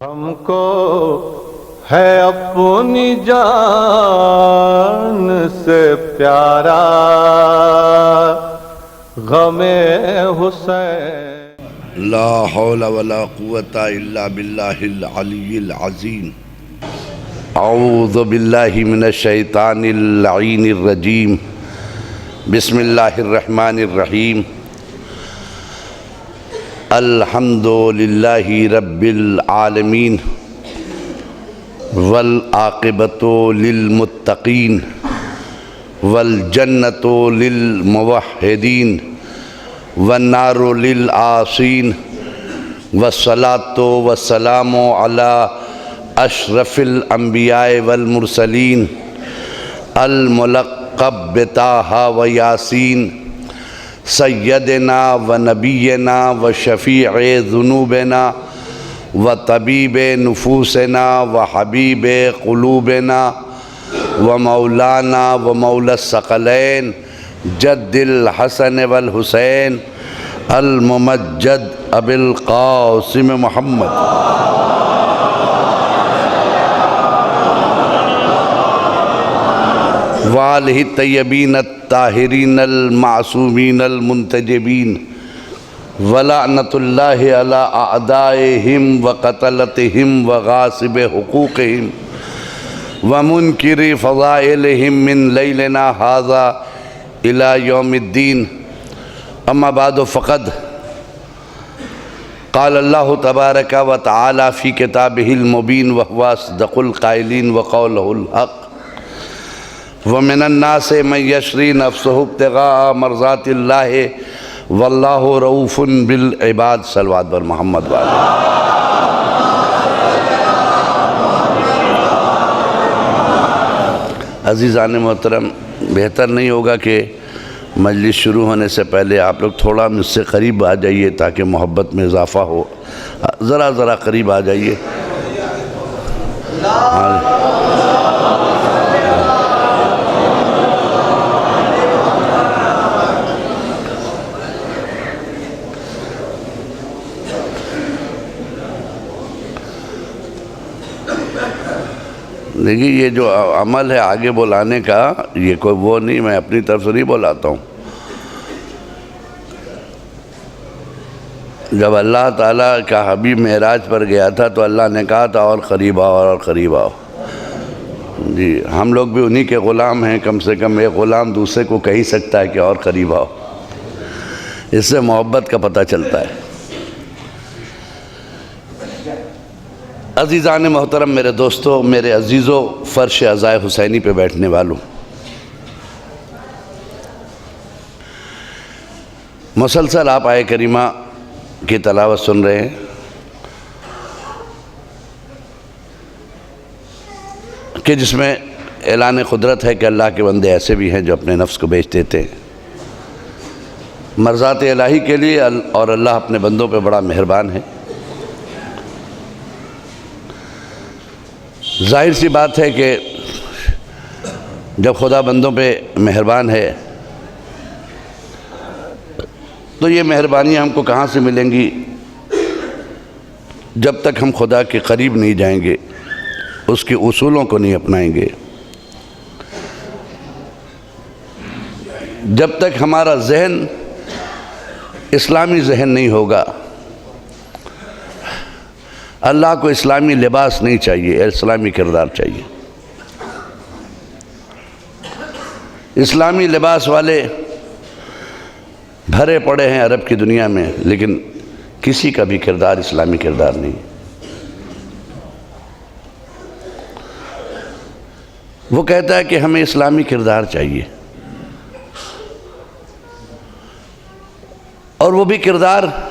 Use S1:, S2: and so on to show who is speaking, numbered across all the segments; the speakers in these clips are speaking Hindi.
S1: हमको है अपनी जान से प्यारा गमे हुसैन।
S2: ला हौला वला कुव्वता इल्ला बिल्लाहिल अलिय्यिल अज़ीम। औज़ु बिल्लाहि मिनश शैतानिर लईनिर रजीम। बिस्मिल्लाहिर रहमानिर रहीम। अल्हम्दुलिल्लाहि रब्बिल आलमीन वल आक़िबतु लिल मुत्तक़ीन वल जन्नतु लिल मुवह्हिदीन वन्नारु लिल आसीन वस्सलातु वस्सलामु अला अशरफिल अंबियाए वल मुरसलीन अल मुलक़्क़ब बिताहा व यासीन सय्यदना व नबीना व शफ़ीए ज़ुनूबना व तबीबे नुफूसना व हबीबे क़ुलूबना व मौलाना व मौलस सकलैन जद्दिल हसन वल हुसैन अल मुमज्जद अबिल क़ासिम मोहम्मद वालिहि तय्यबीन ताहिरीन अल मासूमीन अल मुंतजबीन वलानतुल्लाहि अला अअदाइहिम व क़तलतिहिम व गासिब हुकूक़िहिम व मुनकिरी फ़ज़ाइलिहिम मिन लैलिना हाज़ा इला यौमिद्दीन। अम्मा बाद फ़क़द क़ाल अल्लाहु तबारक व तआला फ़ी किताबिहिल मुबीन व हुवा अस्दक़ुल क़ाइलीन व क़ौलुहुल हक़ व मिनन्नासि मन यशरी नफ़्सहु इब्तिग़ाअ मर्ज़ातिल्लाहि वल्लाहु रऊफ़ुन बिल इबाद। सल्लल्लाहु बर मोहम्मद वाले। अज़ीज़ान मोहतरम, बेहतर नहीं होगा कि मजलिस शुरू होने से पहले आप लोग थोड़ा मुझसे करीब आ जाइए ताकि मोहब्बत में इजाफ़ा हो। ज़रा करीब आ जाइए। देखिए, ये जो अमल है आगे बुलाने का, ये कोई वो नहीं, मैं अपनी तरफ से नहीं बुलाता हूँ। जब अल्लाह ताला का हबीब मेराज पर गया था तो अल्लाह ने कहा था और क़रीब आओ और क़रीब आओ। जी, हम लोग भी उन्हीं के ग़ुलाम हैं। कम से कम एक ग़ुलाम दूसरे को कह ही सकता है कि और क़रीब आओ। इससे मोहब्बत का पता चलता है। अज़ीज़ान मोहतरम, मेरे दोस्तों, मेरे अज़ीज़ों, फ़र्श अज़ाए हुसैनी पे बैठने वालों, मुसलसल आप आए करीमा की तलावत सुन रहे हैं कि जिसमें ऐलान क़ुदरत है कि अल्लाह के बंदे ऐसे भी हैं जो अपने नफ्स को बेच देते हैं मर्ज़ात इलाही के लिए, और अल्लाह अपने बंदों पे बड़ा मेहरबान है। जाहिर सी बात है कि जब खुदा बंदों पे मेहरबान है तो ये मेहरबानियाँ हमको कहाँ से मिलेंगी जब तक हम खुदा के करीब नहीं जाएंगे, उसके उसूलों को नहीं अपनाएंगे, जब तक हमारा जहन इस्लामी जहन नहीं होगा। अल्लाह को इस्लामी लिबास नहीं चाहिए, इस्लामी किरदार चाहिए। इस्लामी लिबास वाले भरे पड़े हैं अरब की दुनिया में, लेकिन किसी का भी किरदार इस्लामी किरदार नहीं। वो कहता है कि हमें इस्लामी किरदार चाहिए, और वो भी किरदार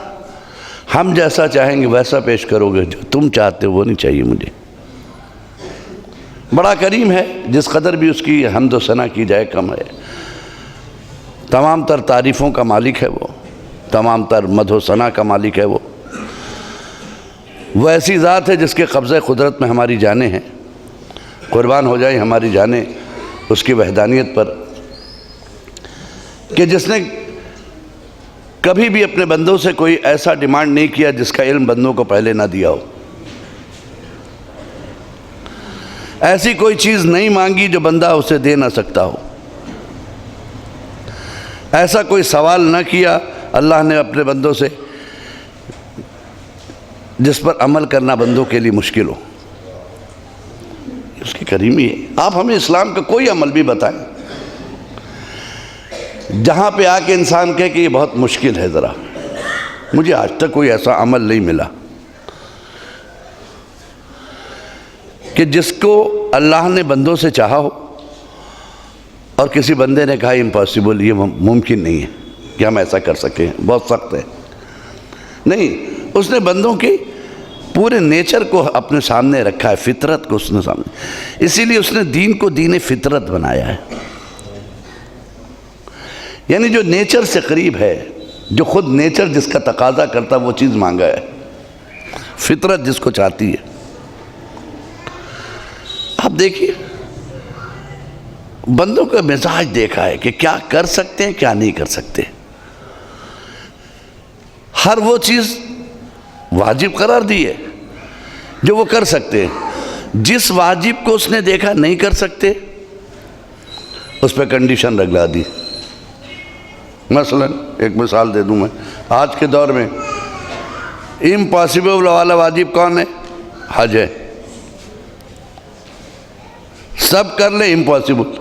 S2: हम जैसा चाहेंगे वैसा पेश करोगे, जो तुम चाहते हो वो नहीं चाहिए मुझे। बड़ा करीम है, जिस कदर भी उसकी हम्द व सना की जाए कम है। तमाम तर तारीफ़ों का मालिक है वो, तमाम तर मदह व सना का मालिक है वो। ऐसी ज़ात है जिसके कब्ज़े क़ुदरत में हमारी जानें हैं। कुर्बान हो जाए हमारी जानें उसकी वहदानियत पर, कि जिसने कभी भी अपने बंदों से कोई ऐसा डिमांड नहीं किया जिसका इल्म बंदों को पहले ना दिया हो। ऐसी कोई चीज़ नहीं मांगी जो बंदा उसे दे ना सकता हो। ऐसा कोई सवाल न किया अल्लाह ने अपने बंदों से जिस पर अमल करना बंदों के लिए मुश्किल हो। उसकी करीमी है। आप हमें इस्लाम का कोई अमल भी बताएं जहाँ पे आके इंसान कहे कि ये बहुत मुश्किल है, ज़रा, मुझे आज तक कोई ऐसा अमल नहीं मिला कि जिसको अल्लाह ने बंदों से चाहा हो और किसी बंदे ने कहा इम्पॉसिबल, ये मुमकिन नहीं है कि हम ऐसा कर सकें, बहुत सख्त है। नहीं, उसने बंदों के पूरे नेचर को अपने सामने रखा है, फितरत को उसने सामने, इसीलिए उसने दीन को दीन फितरत बनाया है। यानी जो नेचर से करीब है, जो खुद नेचर जिसका तकाजा करता वो चीज़ मांगा है, फितरत जिसको चाहती है। आप देखिए बंदों का मिजाज देखा है कि क्या कर सकते हैं क्या नहीं कर सकते। हर वो चीज़ वाजिब करार दी है जो वो कर सकते हैं। जिस वाजिब को उसने देखा नहीं कर सकते उस पर कंडीशन लगा दी। मसलन एक मिसाल दे दूं मैं, आज के दौर में इम्पॉसिबल वाला वाजिब कौन है? हज है। सब कर ले इम्पॉसिबल,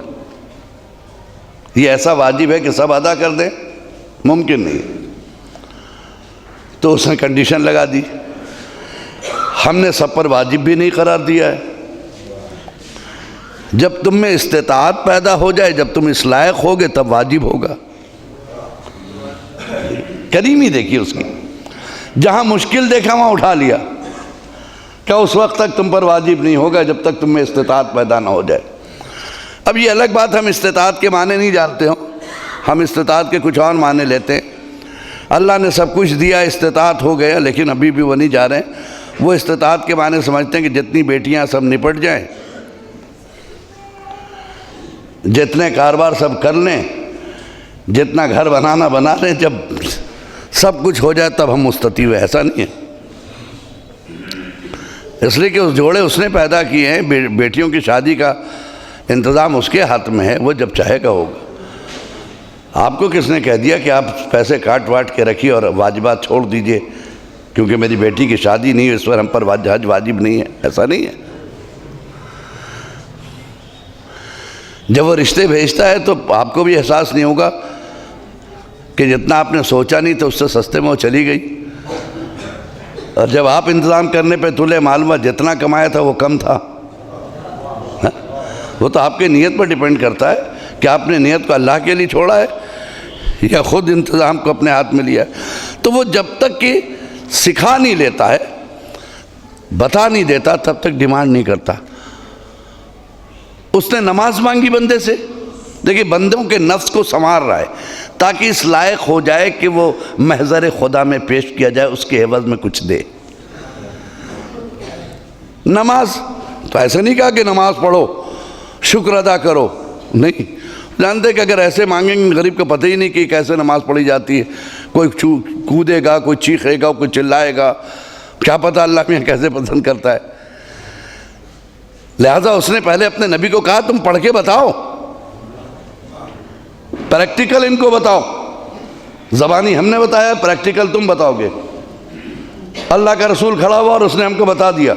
S2: ये ऐसा वाजिब है कि सब अदा कर दें, मुमकिन नहीं। तो उसने कंडीशन लगा दी। हमने सब पर वाजिब भी नहीं करार दिया है। जब तुम में इस्तिताअत पैदा हो जाए, जब तुम इस लायक होगे तब वाजिब होगा। करीमी देखिए उसकी, जहां मुश्किल देखा वहां उठा लिया। क्या उस वक्त तक तुम पर वाजिब नहीं होगा जब तक तुम में इस्तिताअत पैदा ना हो जाए। अब ये अलग बात, हम इस्तिताअत के माने नहीं जानते हो, हम इस्तिताअत के कुछ और माने लेते हैं। अल्लाह ने सब कुछ दिया, इस्तिताअत हो गया, लेकिन अभी भी वो नहीं जा रहे हैं। वो इस्तिताअत के माने समझते हैं कि जितनी बेटियां सब निपट जाएं, जितने कारोबार सब कर लें, जितना घर बनाना बना लें, जब सब कुछ हो जाए तब हम मुस्ततीब है। ऐसा नहीं है। इसलिए कि उस जोड़े उसने पैदा किए हैं, बेटियों की शादी का इंतज़ाम उसके हाथ में है, वो जब चाहेगा होगा। आपको किसने कह दिया कि आप पैसे काट वाट के रखिए और वाजिबात छोड़ दीजिए क्योंकि मेरी बेटी की शादी नहीं है, इस पर हम पर हज वाजिब नहीं है? ऐसा नहीं है। जब वो रिश्ते भेजता है तो आपको भी एहसास नहीं होगा कि जितना आपने सोचा नहीं तो उससे सस्ते में वो चली गई। और जब आप इंतज़ाम करने पे तुले, मालूम जितना कमाया था वो कम था। हा? वो तो आपके नीयत पर डिपेंड करता है कि आपने नीयत को अल्लाह के लिए छोड़ा है या ख़ुद इंतज़ाम को अपने हाथ में लिया है। तो वो जब तक कि सिखा नहीं लेता है, बता नहीं देता, तब तक डिमांड नहीं करता। उसने नमाज मांगी बंदे से, देखिए बंदों के नफ्स को संवार रहा है ताकि इस लायक हो जाए कि वो महज़र खुदा में पेश किया जाए, उसके एवज़ में कुछ दे। नमाज तो ऐसे नहीं कहा कि नमाज पढ़ो, शुक्र अदा करो, नहीं। जानते कि अगर ऐसे मांगेंगे गरीब को पता ही नहीं कि कैसे नमाज पढ़ी जाती है। कोई कूदेगा, कोई चीखेगा, कोई चिल्लाएगा, क्या पता अल्लाह में कैसे पसंद करता है। लिहाजा उसने पहले अपने नबी को कहा तुम पढ़ के बताओ, प्रैक्टिकल इनको बताओ। ज़बानी हमने बताया, प्रैक्टिकल तुम बताओगे। अल्लाह का रसूल खड़ा हुआ और उसने हमको बता दिया।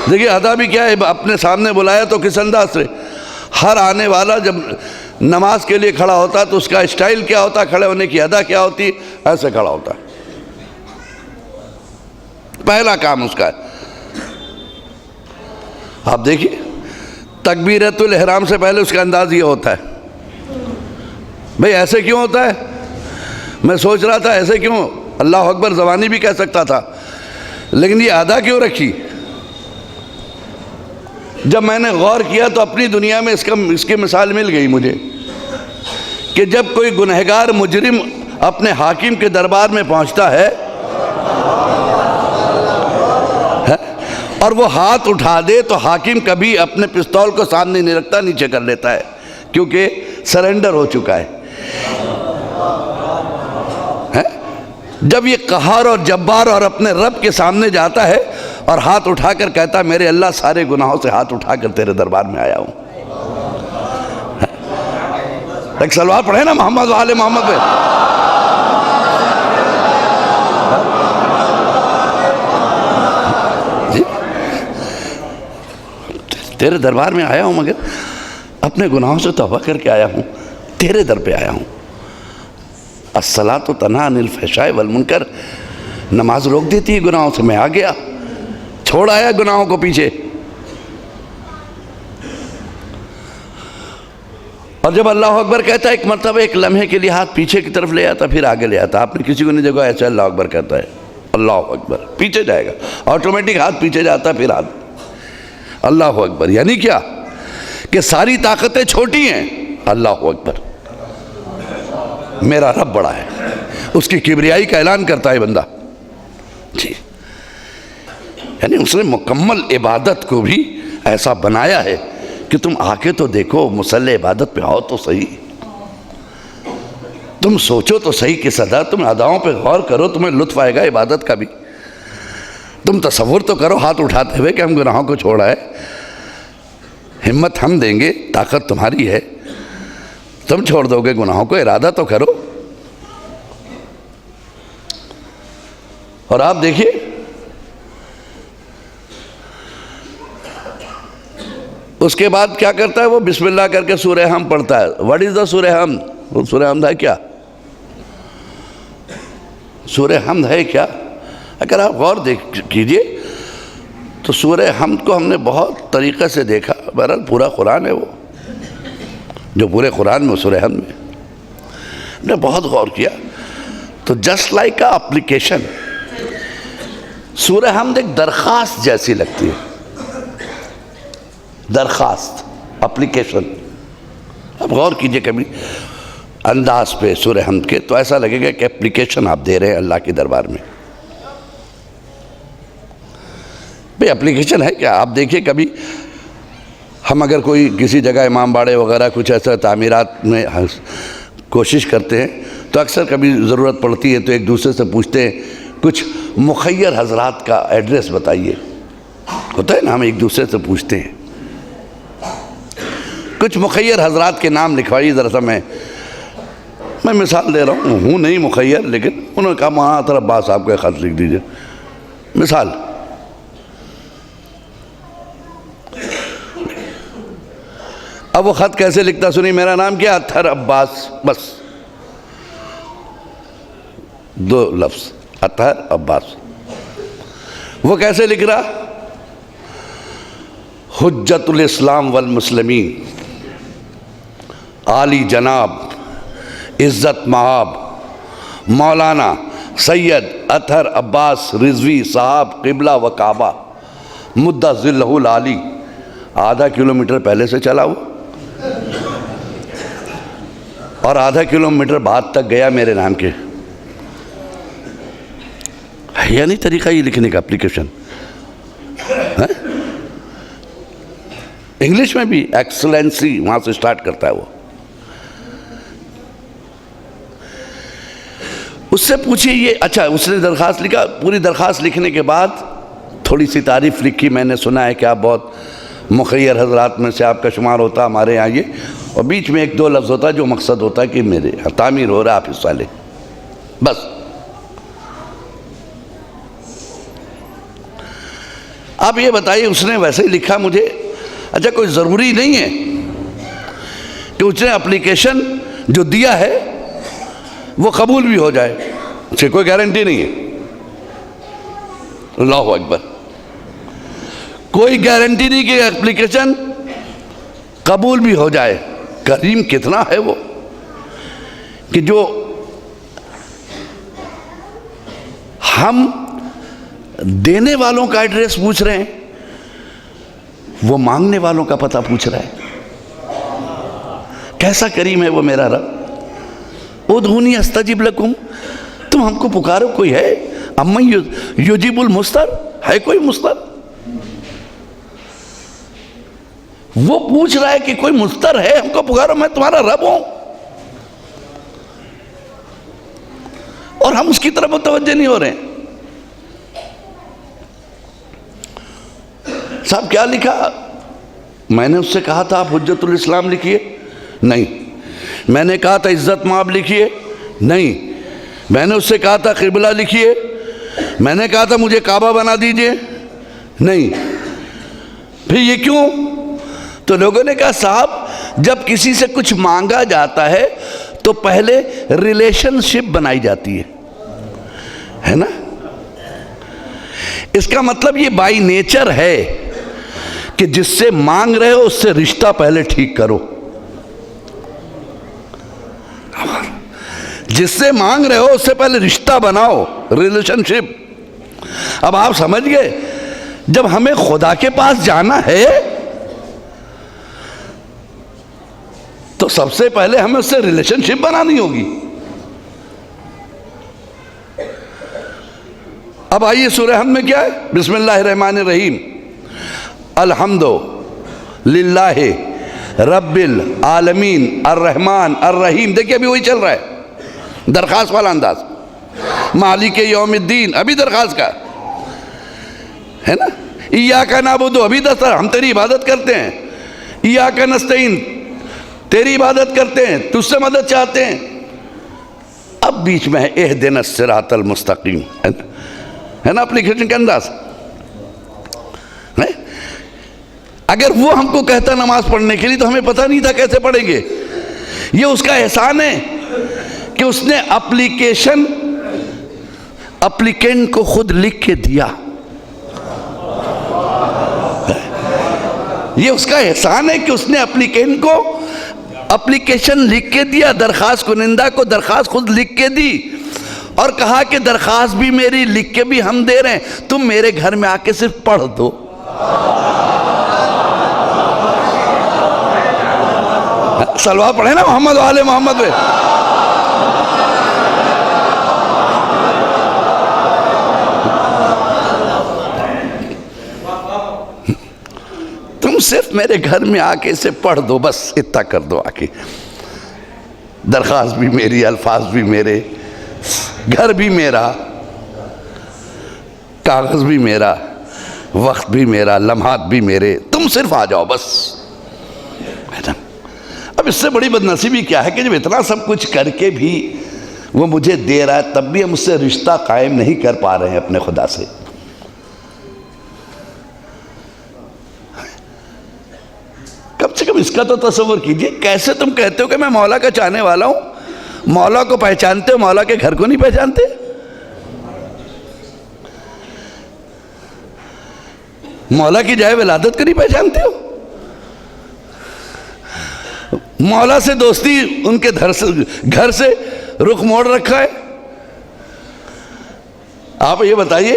S2: देखिए अदा भी क्या है, अपने सामने बुलाया तो किस अंदाज से। हर आने वाला जब नमाज के लिए खड़ा होता तो उसका स्टाइल क्या होता, खड़े होने की अदा क्या होती, ऐसे खड़ा होता। पहला काम उसका है। आप देखिए तकबीरतुल इहराम से पहले उसका अंदाज ये होता है। भाई ऐसे क्यों होता है? मैं सोच रहा था ऐसे क्यों, अल्लाह अकबर ज़बानी भी कह सकता था, लेकिन ये अदा क्यों रखी? जब मैंने गौर किया तो अपनी दुनिया में इसकी मिसाल मिल गई मुझे कि जब कोई गुनहगार मुजरिम अपने हाकिम के दरबार में पहुंचता है और वो हाथ उठा दे तो हाकिम कभी अपने पिस्तौल को सामने नहीं रखता, नीचे कर लेता है, क्योंकि सरेंडर हो चुका है। जब ये कहार और जब्बार और अपने रब के सामने जाता है और हाथ उठाकर कहता मेरे अल्लाह सारे गुनाहों से हाथ उठाकर तेरे दरबार में आया हूँ। एक सलवार पढ़े ना मोहम्मद वाले मोहम्मद पे। जी तेरे दरबार में आया हूँ, मगर अपने गुनाहों से तौबा करके आया हूँ, तेरे दर पे आया हूँ। अस्सलातु तन्हा अनिल फहशाए वल मुनकर, नमाज रोक देती है गुनाहों से। मैं आ गया, छोड़ आया गुनाहों को पीछे। और जब अल्लाह अकबर कहता है एक मरतबा एक लम्हे के लिए हाथ पीछे की तरफ ले आता फिर आगे ले आता। आपने किसी को नहीं देखा ऐसे अल्लाह अकबर कहता है, अल्लाह अकबर पीछे जाएगा, ऑटोमेटिक हाथ पीछे जाता फिर हाथ अल्लाह अकबर। यानी क्या कि सारी ताकतें छोटी हैं, अल्लाह अकबर मेरा रब बड़ा है, उसकी किबरियाई का ऐलान करता है बंदा जी। यानी उसने मुकम्मल इबादत को भी ऐसा बनाया है कि तुम आके तो देखो, मुसल्ले इबादत पे आओ तो सही, तुम सोचो तो सही कि सदा, तुम अदाओं पे गौर करो, तुम्हें लुत्फ आएगा इबादत का भी। तुम तसव्वुर तो करो हाथ उठाते हुए कि हम गुनाहों को छोड़ा है, हिम्मत हम देंगे, ताकत तुम्हारी है, तुम छोड़ दोगे गुनाहों को, इरादा तो करो। और आप देखिए उसके बाद क्या करता है वो, बिस्मिल्लाह करके सूरह हम पढ़ता है। व्हाट इज द सूरह हम? सूरह हमद है क्या? सूरह हमद है क्या? अगर आप गौर कीजिए तो सूरह हमद को हमने बहुत तरीक़े से देखा। बहरहाल पूरा कुरान है वो, जो पूरे कुरान में सूरह हमद में हमने बहुत गौर किया। तो जस्ट लाइक अ एप्लीकेशन, सूरह हमद एक दरख्वास्त जैसी लगती है, दरख्वास्त, एप्लीकेशन। अब गौर कीजिए कभी अंदाज पे सूरह हमद के, तो ऐसा लगेगा कि एप्लीकेशन आप दे रहे हैं अल्लाह के दरबार में। भाई एप्लीकेशन है क्या? आप देखिए कभी हम अगर कोई किसी जगह इमाम बाड़े वगैरह कुछ ऐसा तामीरात में कोशिश करते हैं तो अक्सर कभी ज़रूरत पड़ती है तो एक दूसरे से पूछते हैं कुछ मुखय्यर हजरात का एड्रेस बताइए, होता है ना, हम एक दूसरे से पूछते हैं कुछ मुखय्यर हजरात के नाम लिखवाइए ज़रा सा। मैं मिसाल दे रहा हूँ नहीं मुखय्यर, लेकिन उन्होंने कहा वहाँ तरफ अब्बास साहब का ख़त लिख दीजिए, मिसाल। अब वो ख़त कैसे लिखता सुनिए, मेरा नाम क्या? अत्हर अब्बास, बस 2 लफ्ज़, अत्हर अब्बास। वो कैसे लिख रहा? हुज्जतुल इस्लाम वल मुस्लिमीन, आली जनाब, इज़्ज़त महाब, मौलाना सैयद अत्हर अब्बास रिजवी साहब क़िबला व काबा मुद्दा ज़िल्लहुल आली। आधा किलोमीटर पहले से चला वो और आधा किलोमीटर बाद तक गया मेरे नाम के। यानी तरीका ये लिखने का एप्लीकेशन है। इंग्लिश में भी एक्सलेंसी वहाँ से स्टार्ट करता है वो। उससे पूछिए ये, अच्छा उसने दरख्वास्त लिखा, पूरी दरख्वास्त लिखने के बाद थोड़ी सी तारीफ़ लिखी, मैंने सुना है कि आप बहुत मुखय्यर हजरात में से आपका शुमार होता हमारे यहाँ ये, और बीच में 1-2 लफ्ज़ होता है जो मकसद होता है कि मेरे तामीर हो रहा है, आप हिस्सा लें, बस। आप ये बताइए उसने वैसे ही लिखा मुझे, अच्छा कोई ज़रूरी नहीं है कि उसने एप्लीकेशन जो दिया है वो कबूल भी हो जाए, उसकी कोई गारंटी नहीं है। अल्लाहु अकबर, कोई गारंटी नहीं कि एप्लीकेशन कबूल भी हो जाए। करीम कितना है वो कि जो हम देने वालों का एड्रेस पूछ रहे हैं, वो मांगने वालों का पता पूछ रहा है। कैसा करीम है वो मेरा रब। उदऊनी अस्तजिब लकुम, तुम हमको पुकारो, कोई है? अम्मा युजीबुल मुस्तर, है कोई मुस्तर? वो पूछ रहा है कि कोई मुस्तर है, हमको पुकारो, मैं तुम्हारा रब हूं, और हम उसकी तरफ मुतवज्जे नहीं हो रहे हैं। साहब क्या लिखा? मैंने उससे कहा था आप हुज्जतुल इस्लाम लिखिए, नहीं। मैंने कहा था इज्जत माब लिखिए, नहीं। मैंने उससे कहा था क़िबला लिखिए, मैंने कहा था मुझे काबा बना दीजिए, नहीं। फिर ये क्यों? तो लोगों ने कहा साहब जब किसी से कुछ मांगा जाता है तो पहले रिलेशनशिप बनाई जाती है ना। इसका मतलब ये बाई नेचर है कि जिससे मांग रहे हो उससे रिश्ता पहले ठीक करो। जिससे मांग रहे हो उससे पहले रिश्ता बनाओ, रिलेशनशिप। अब आप समझ गए, जब हमें खुदा के पास जाना है तो सबसे पहले हमें उससे रिलेशनशिप बनानी होगी। अब आइए सूरह हम्द में क्या है? बिस्मिल्लाहिर्रहमानिर्रहीम, अल्हम्दुलिल्लाहि रब्बिल आलमीन अर्रहमान अर्रहीम। देखिए अभी वही चल रहा है, दरखास्त वाला अंदाज। मालिक यौमिद्दीन अभी दरखास्त का है ना। इय्याका नअबुदु अभी दस्तर, हम तेरी इबादत करते हैं। इय्याका नस्तईन तेरी इबादत करते हैं, तुझसे मदद चाहते हैं। अब बीच में है इहदिनस सिरातल मुस्तकीम, है ना एप्लीकेशन के अंदाज है? अगर वो हमको कहता नमाज पढ़ने के लिए तो हमें पता नहीं था कैसे पढ़ेंगे। ये उसका एहसान है कि उसने एप्लीकेंट को खुद लिख के दिया। ये उसका एहसान है कि उसने एप्लीकेंट को एप्लीकेशन लिख के दिया, दरखास्त कुनिंदा को दरखास्त खुद लिख के दी और कहा कि दरखास्त भी मेरी लिख के भी हम दे रहे हैं, तुम मेरे घर में आके सिर्फ पढ़ दो। सलवा पढ़े ना मोहम्मद वाले मोहम्मद में। तुम सिर्फ मेरे घर में आके इसे पढ़ दो, बस इतना कर दो आके। दरखास्त भी मेरी, अल्फाज भी मेरे, घर भी मेरा, कागज भी मेरा, वक्त भी मेरा, लम्हात भी मेरे, तुम सिर्फ आ जाओ बस, है ना। अब इससे बड़ी बदनसीबी क्या है कि जब इतना सब कुछ करके भी वो मुझे दे रहा है तब भी हम उससे रिश्ता कायम नहीं कर पा रहे हैं अपने खुदा से। कम से कम इसका तो तसव्वुर कीजिए, कैसे तुम कहते हो कि मैं मौला का चाहने वाला हूं, मौला को पहचानते हो, मौला के घर को नहीं पहचानते। मौला की जाए विलादत को नहीं पहचानते हो। मौला से दोस्ती, उनके घर से रुख मोड़ रखा है। आप ये बताइए,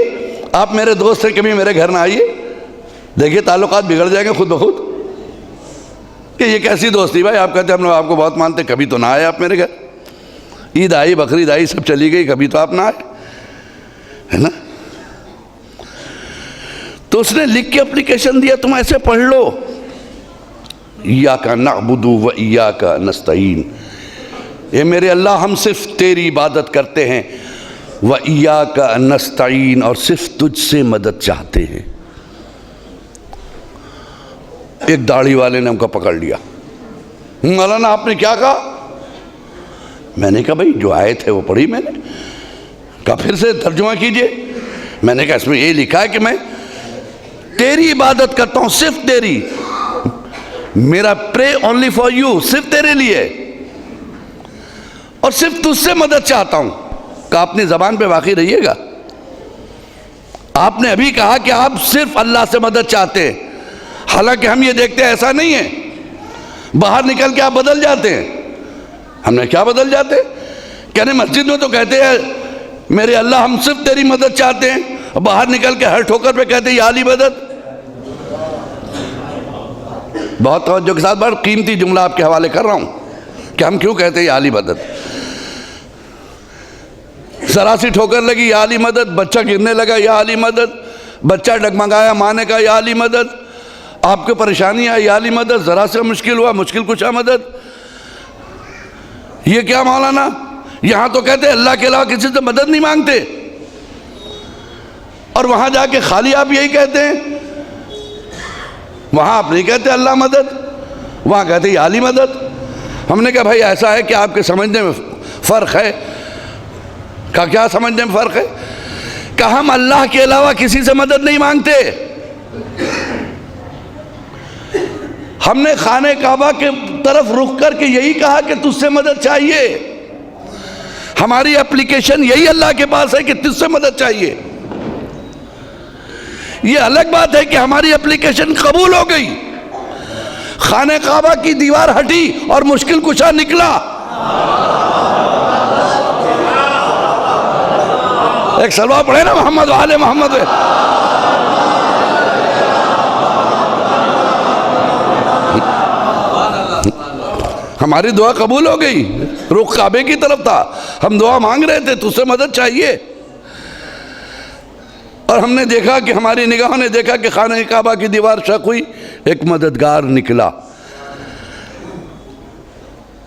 S2: आप मेरे दोस्त हैं, कभी मेरे घर ना आइए, देखिए ताल्लुकात बिगड़ जाएंगे खुद ब खुद। कि ये कैसी दोस्ती भाई, आप कहते हैं हम लोग आपको बहुत मानते, कभी तो ना आए आप मेरे घर। ईद आई, बकरीद आई, सब चली गई, कभी तो आप ना आए, है ना। तो उसने लिख के एप्लीकेशन दिया, तुम ऐसे पढ़ लो, इय्याका नअबुदु व इय्याका नस्तईन। ये मेरे अल्लाह हम सिर्फ तेरी इबादत करते हैं, व इय्याका नस्तईन और सिर्फ तुझसे मदद चाहते हैं। एक दाढ़ी वाले ने हमको पकड़ लिया, मौलाना आपने क्या कहा? मैंने कहा भाई जो आए थे वो पढ़ी मैंने। कहा फिर से तर्जुमा कीजिए। मैंने कहा इसमें ये लिखा है कि मैं तेरी इबादत करता हूं, सिर्फ तेरी, मेरा प्रे ओनली फॉर यू, सिर्फ तेरे लिए, और सिर्फ तुझसे मदद चाहता हूं। कहा अपनी जबान पे बाकी रहिएगा। आपने अभी कहा कि आप सिर्फ अल्लाह से मदद चाहते हैं, हालांकि हम ये देखते हैं ऐसा नहीं है। बाहर निकल के आप बदल जाते हैं। हमने क्या बदल जाते? कहने मस्जिद में तो कहते हैं मेरे अल्लाह हम सिर्फ तेरी मदद चाहते हैं, और बाहर निकल के हर ठोकर पे कहते हैं या अली मदद। बहुत तवज्जो के साथ बड़ा कीमती जुमला आपके हवाले कर रहा हूं कि हम क्यों कहते हैं या अली मदद। जरा सी ठोकर लगी या अली मदद, बच्चा गिरने लगा या अली मदद, बच्चा डगमगाया माने का या अली मदद, आपको परेशानी आई या अली मदद, जरा सा मुश्किल हुआ मुश्किल कुछ मदद। ये क्या मौलाना, यहां तो कहते हैं अल्लाह के अलावा किसी से मदद नहीं मांगते, और वहां जाके खाली आप यही कहते हैं वहाँ आप नहीं कहते अल्लाह मदद, वहाँ कहते या अली मदद। हमने कहा भाई ऐसा है कि आपके समझने में फ़र्क है। का क्या समझने में फ़र्क है? कि हम अल्लाह के अलावा किसी से मदद नहीं मांगते। हमने खाने काबा के तरफ रुख करके यही कहा कि तुझसे मदद चाहिए। हमारी एप्लीकेशन यही अल्लाह के पास है कि तुझसे मदद चाहिए। ये अलग बात है कि हमारी एप्लीकेशन कबूल हो गई, खाने काबा की दीवार हटी और मुश्किल कुशा निकला। एक सलवा पढ़े ना मोहम्मद वाले मोहम्मद। हमारी दुआ कबूल हो गई, रुख काबे की तरफ था, हम दुआ मांग रहे थे तुझसे मदद चाहिए। और हमने देखा कि हमारी निगाहों ने देखा कि खाने काबा की दीवार शक हुई, एक मददगार निकला।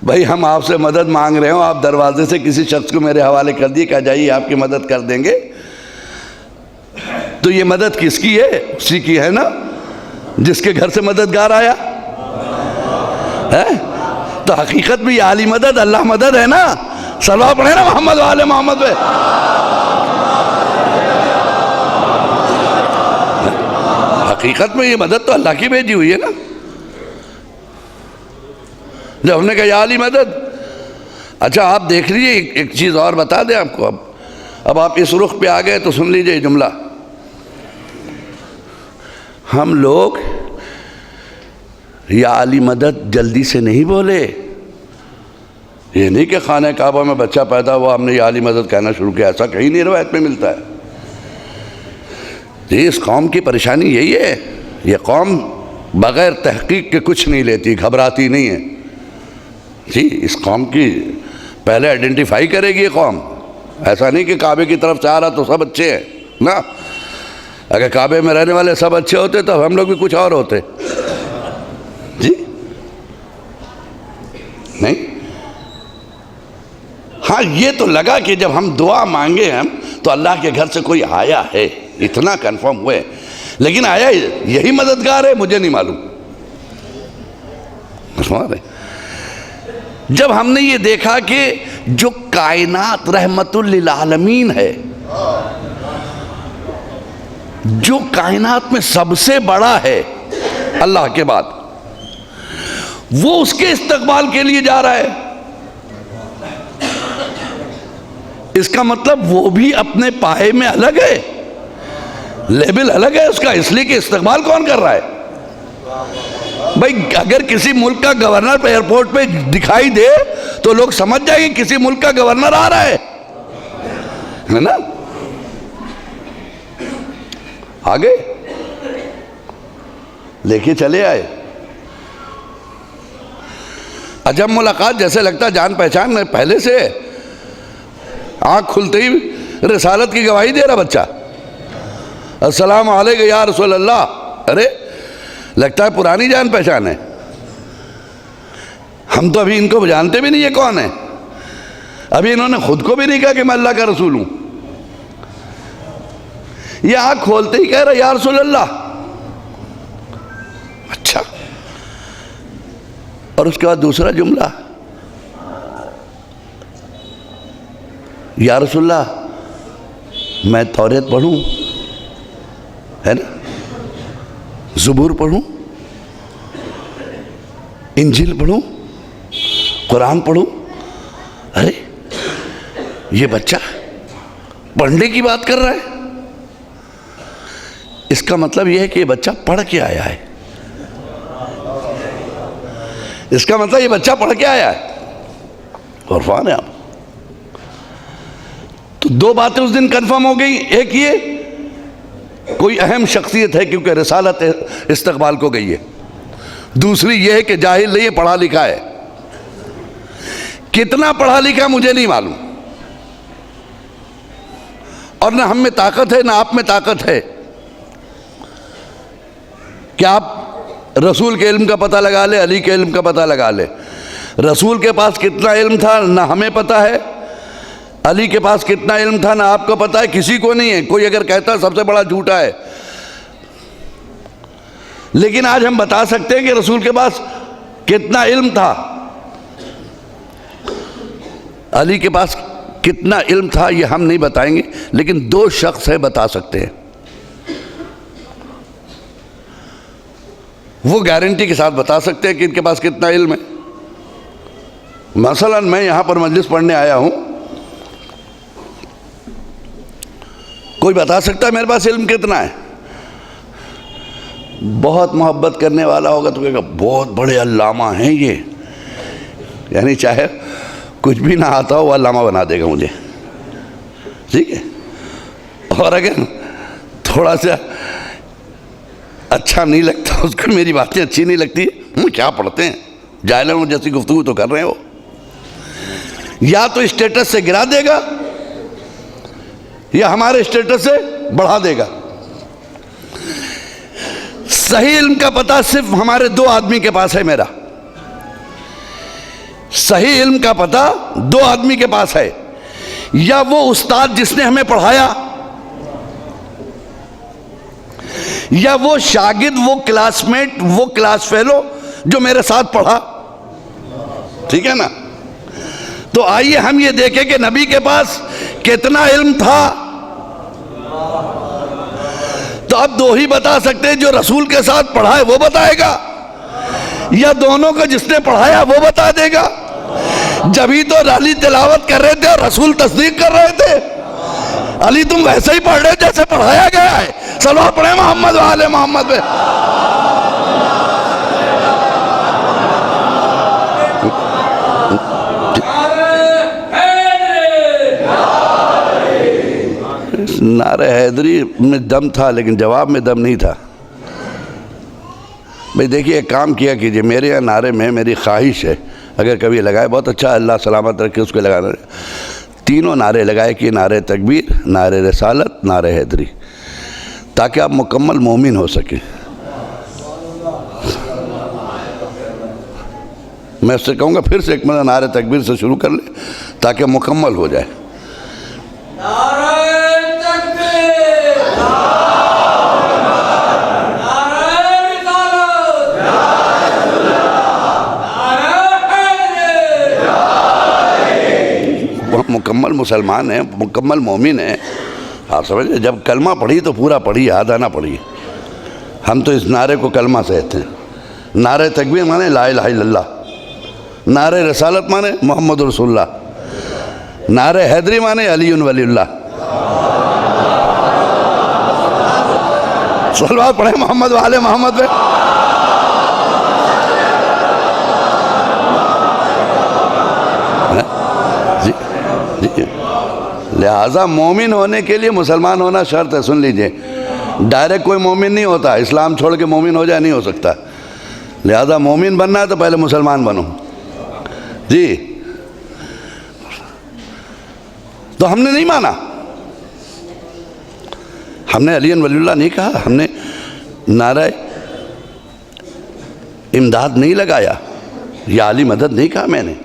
S2: भाई हम आपसे मदद मांग रहे हो, आप दरवाजे से किसी शख्स को मेरे हवाले कर दिए, कहा जाइए आपकी मदद कर देंगे, तो ये मदद किसकी है? उसी की है ना जिसके घर से मददगार आया है। तो हकीकत में ये आली मदद अल्लाह मदद है ना। सलवा पढ़े ना मोहम्मद वाले मोहम्मद पे। हकीकत में ये मदद तो अल्लाह की भेजी हुई है ना। जब हमने कहा या अली मदद, अच्छा आप देख लीजिए एक चीज़ और बता दें आपको। अब आप इस रुख पे आ गए तो सुन लीजिए जुमला। हम लोग या अली मदद जल्दी से नहीं बोले। ये नहीं कि खाने काबा में बच्चा पैदा हुआ हमने या अली मदद कहना शुरू किया, ऐसा कहीं नहीं रवायत में मिलता है। जी इस कौम की परेशानी यही है, ये कौम बग़ैर तहकीक के कुछ नहीं लेती, घबराती नहीं है। जी इस कौम की पहले आइडेंटिफाई करेगी ये कौम। ऐसा नहीं कि काबे की तरफ से आ रहा तो सब अच्छे हैं ना। अगर काबे में रहने वाले सब अच्छे होते तो हम लोग भी कुछ और होते। जी नहीं, हाँ ये तो लगा कि जब हम दुआ मांगे हम तो अल्लाह के घर से कोई आया है, इतना कंफर्म हुए। लेकिन आया यही मददगार है मुझे नहीं मालूम। जब हमने ये देखा कि जो कायनात रहमतुल लिल आलमीन है, जो कायनात में सबसे बड़ा है अल्लाह के बाद, वो उसके इस्तकबाल के लिए जा रहा है, इसका मतलब वो भी अपने पाए में अलग है, लेवल अलग है उसका। इसलिए कि इस्तकबाल कौन कर रहा है? भाई अगर किसी मुल्क का गवर्नर एयरपोर्ट पे दिखाई दे तो लोग समझ जाएंगे किसी मुल्क का गवर्नर आ रहा है ना। आगे लेके चले आए। अजब मुलाकात, जैसे लगता जान पहचान में पहले से। आँख खुलते ही रिसालत की गवाही दे रहा बच्चा, अस्सलाम वालेकुम या रसूल अल्लाह। अरे लगता है पुरानी जान पहचान है। हम तो अभी इनको जानते भी नहीं है कौन है। अभी इन्होंने खुद को भी नहीं कहा कि मैं अल्लाह का रसूल हूं। ये आँख खोलते ही कह रहा या रसूल अल्लाह। अच्छा, और उसके बाद दूसरा जुमला, या रसूलल्लाह मैं तौरात पढ़ूं, है ना, ज़बूर पढ़ूं, इंजील पढ़ूं, कुरान पढ़ूं। अरे ये बच्चा पढ़ने की बात कर रहा है, इसका मतलब यह है कि ये बच्चा पढ़ के आया है। इसका मतलब ये बच्चा पढ़ के आया है। और फान है आप। तो दो बातें उस दिन कंफर्म हो गई। एक ये कोई अहम शख्सियत है क्योंकि रिसालत इस्तकबाल को गई है। दूसरी ये है कि जाहिल नहीं है, पढ़ा लिखा है। कितना पढ़ा लिखा मुझे नहीं मालूम, और ना हम में ताकत है ना आप में ताकत है कि आप रसूल के इल्म का पता लगा ले, अली के इल्म का पता लगा ले। रसूल के पास कितना इल्म था ना हमें पता है, अली के पास कितना इल्म था ना आपको पता है, किसी को नहीं है। कोई अगर कहता है सबसे बड़ा झूठा है, लेकिन आज हम बता सकते हैं कि रसूल के पास कितना इल्म था, अली के पास कितना इल्म था ये हम नहीं बताएंगे, लेकिन दो शख्स है बता सकते हैं, वो गारंटी के साथ बता सकते हैं कि इनके पास कितना इल्म है। मसलन मैं यहां पर मजलिस पढ़ने आया हूं, कोई बता सकता है मेरे पास इल्म कितना है? बहुत मोहब्बत करने वाला होगा तो कहेगा बहुत बड़े अल्लामा हैं ये, यानी चाहे कुछ भी ना आता हो वो अल्लामा बना देगा मुझे, ठीक है। और अगर थोड़ा सा अच्छा नहीं लगता उसको, मेरी बातें अच्छी नहीं लगती, क्या पढ़ते हैं, जाहिलों जैसी गुफ्तगू तो कर रहे हो, या तो स्टेटस से गिरा देगा या हमारे स्टेटस से बढ़ा देगा। सही इल्म का पता सिर्फ हमारे दो आदमी के पास है मेरा, सही इल्म का पता दो आदमी के पास है, या वो उस्ताद जिसने हमें पढ़ाया, या वो शागिर्द, वो क्लासमेट, वो क्लास फेलो जो मेरे साथ पढ़ा, ठीक है ना। तो आइए हम ये देखें कि नबी के पास कितना इल्म था। तो अब दो ही बता सकते हैं, जो रसूल के साथ पढ़ा है वो बताएगा, या दोनों को जिसने पढ़ाया वो बता देगा। जभी तो अली तिलावत कर रहे थे और रसूल तस्दीक कर रहे थे, अली तुम वैसे ही पढ़ रहे हो जैसे पढ़ाया गया है। सलवात पढ़े मोहम्मद वाले मोहम्मद पे। नारे हैदरी में दम था लेकिन जवाब में दम नहीं था। भाई देखिए, एक काम किया कीजिए, मेरे यहाँ नारे में मेरी ख्वाहिश है अगर कभी लगाए, बहुत अच्छा, अल्लाह सलामत रखे उसको लगाना, तीनों नारे लगाए कि नारे तकबीर, नारे रसालत, नारे हैदरी, ताकि आप मुकम्मल मोमिन हो सकें। मैं उससे कहूँगा फिर से एक मतलब नारे तकबीर से शुरू कर ले ताकि मुकम्मल हो जाए। मुकम्मल मुसलमान है, मुकम्मल मोमिन है, आप समझे। जब कलमा पढ़ी तो पूरा पढ़ी, आधा ना पढ़ी। हम तो इस नारे को कलमा से कहते हैं। नारे तकबीर माने ला इलाहा इल्लल्लाह, नारे रसालत माने मोहम्मद रसूलुल्लाह, नारे हैदरी माने अलीउन वलीउल्लाह। सलवात पढ़े मोहम्मद वाले मोहम्मद पे। लिहाजा मोमिन होने के लिए मुसलमान होना शर्त है। सुन लीजिए, डायरेक्ट कोई मोमिन नहीं होता, इस्लाम छोड़ के मोमिन हो जाए नहीं हो सकता। लिहाजा मोमिन बनना है तो पहले मुसलमान बनो जी। तो हमने नहीं माना, हमने अली वलीउल्लाह नहीं कहा, हमने नारा इमदाद नहीं लगाया या अली मदद नहीं कहा मैंने,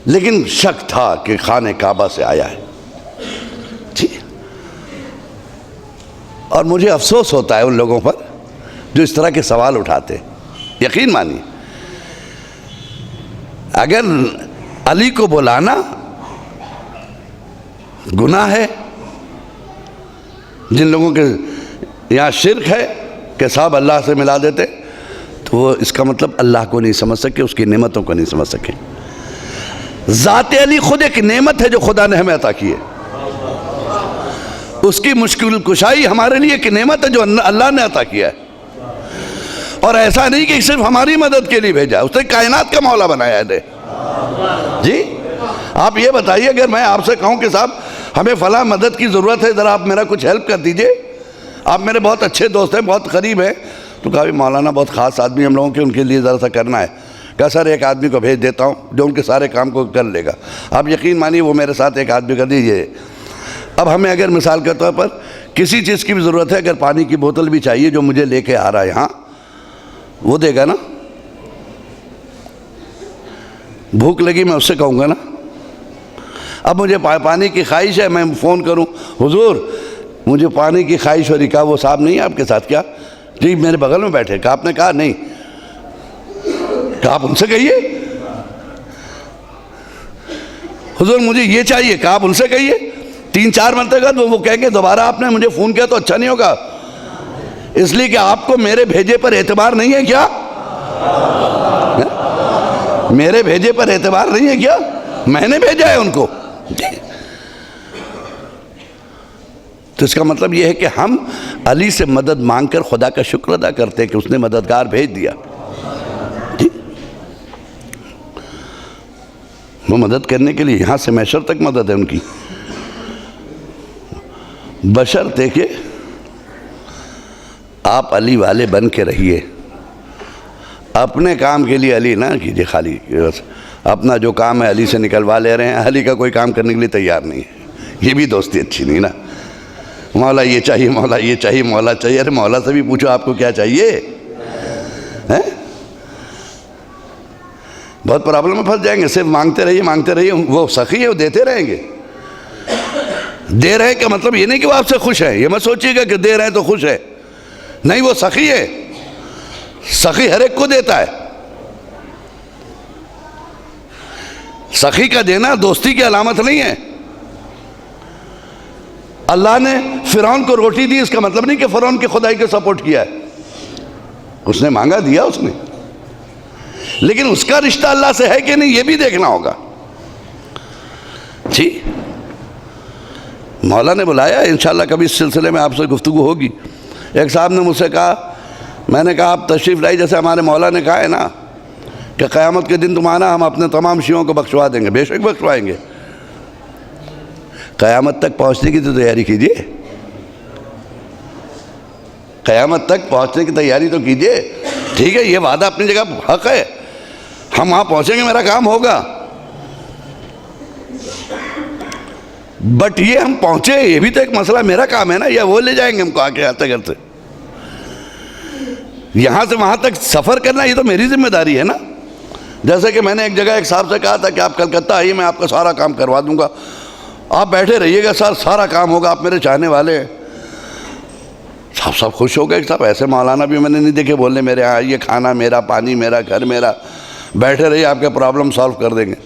S2: लेकिन शक था कि खाने काबा से आया है जी। और मुझे अफसोस होता है उन लोगों पर जो इस तरह के सवाल उठाते। यकीन मानिए, अगर अली को बुलाना गुनाह है, जिन लोगों के यहाँ शिर्क है कि साहब अल्लाह से मिला देते, तो वो इसका मतलब अल्लाह को नहीं समझ सके, उसकी नेमतों को नहीं समझ सके। ज़ात अली खुद एक नेमत है जो खुदा ने हमें अता की है। उसकी मुश्किल कुशाई हमारे लिए एक नेमत है जो अल्लाह ने अता किया है। और ऐसा नहीं कि सिर्फ हमारी मदद के लिए भेजा, उसने कायनात का मौला बनाया है जी। आप ये बताइए, अगर मैं आपसे कहूं कि साहब हमें फला मदद की ज़रूरत है, ज़रा आप मेरा कुछ हेल्प कर दीजिए, आप मेरे बहुत अच्छे दोस्त हैं, बहुत करीब हैं, तो कहा मौलाना बहुत ख़ास आदमी हम लोगों के, उनके लिए ज़रा सा करना है। कहा सर एक आदमी को भेज देता हूँ जो उनके सारे काम को कर लेगा। आप यकीन मानिए वो मेरे साथ एक आदमी कर दीजिए। अब हमें अगर मिसाल के तौर पर किसी चीज़ की भी ज़रूरत है, अगर पानी की बोतल भी चाहिए जो मुझे लेके आ रहा है यहाँ, वो देगा ना। भूख लगी मैं उससे कहूँगा ना। अब मुझे पानी की ख्वाहिश है, मैं फ़ोन करूँ हुजूर मुझे पानी की ख्वाहिश हो रही, कहा वो साहब नहीं है आपके साथ क्या? जी मेरे बगल में बैठे। कहा आपने कहा नहीं, कहा आप उनसे कहिए हुजूर मुझे ये चाहिए, कहा आप उनसे कहिए। 3-4 मरतबा वो कहेंगे दोबारा आपने मुझे फ़ोन किया तो अच्छा नहीं होगा, इसलिए कि आपको मेरे भेजे पर एतबार नहीं है क्या? मेरे भेजे पर एतबार नहीं है क्या? मैंने भेजा है उनको। तो इसका मतलब यह है कि हम अली से मदद मांगकर खुदा का शुक्र अदा करते हैं कि उसने मददगार भेज दिया। वो मदद करने के लिए यहाँ से मैशर तक मदद है उनकी, बशर्ते कि आप अली वाले बन के रहिए। अपने काम के लिए अली ना कीजिए, खाली बस अपना जो काम है अली से निकलवा ले रहे हैं, अली का कोई काम करने के लिए तैयार नहीं है। ये भी दोस्ती अच्छी नहीं ना। मौला ये चाहिए, मौला ये चाहिए, मौला चाहिए। अरे मौला से भी पूछो आपको क्या चाहिए हैं? बहुत प्रॉब्लम में फंस जाएंगे। सिर्फ मांगते रहिए, वो सखी है, वो देते रहेंगे। दे रहे का मतलब ये नहीं कि वो आपसे खुश है, ये मत सोचिएगा कि दे रहे हैं तो खुश है, नहीं, वो सखी है। सखी हर एक को देता है। सखी का देना दोस्ती की अलामत नहीं है। अल्लाह ने फिरौन को रोटी दी, इसका मतलब नहीं कि फिरौन के खुदाई को सपोर्ट किया है। उसने मांगा, दिया उसने, लेकिन उसका रिश्ता अल्लाह से है कि नहीं ये भी देखना होगा। जी मौला ने बुलाया, इंशाल्लाह कभी इस सिलसिले में आपसे गुफ्तगू होगी। एक साहब ने मुझसे कहा, मैंने कहा आप तशरीफ़ लाई, जैसे हमारे मौला ने कहा है ना कि क़यामत के दिन तुम आना, हम अपने तमाम शियों को बख्शवा देंगे। बेशक बख्शवाएंगे। क़यामत तक पहुँचने की तो तैयारी कीजिए, क़यामत तक पहुँचने की तैयारी तो कीजिए। ठीक है, ये वादा अपनी जगह हक़ है, हम वहाँ पहुँचेंगे, मेरा काम होगा। बट ये हम पहुँचे, ये भी तो एक मसला, मेरा काम है ना, या वो ले जाएंगे हमको आके आते करते। यहाँ से वहाँ तक सफ़र करना ये तो मेरी जिम्मेदारी है ना। जैसे कि मैंने एक जगह एक साहब से कहा था कि आप कलकत्ता आइए, मैं आपका सारा काम करवा दूंगा, आप बैठे रहिएगा सर, सारा काम होगा, आप मेरे चाहने वाले हैं। साहब सब खुश हो गए। साहब ऐसे मौलाना भी मैंने नहीं देखे बोलने मेरे यहाँ आइए, खाना मेरा, पानी मेरा, घर मेरा, बैठे रहिए, आपके प्रॉब्लम सॉल्व कर देंगे।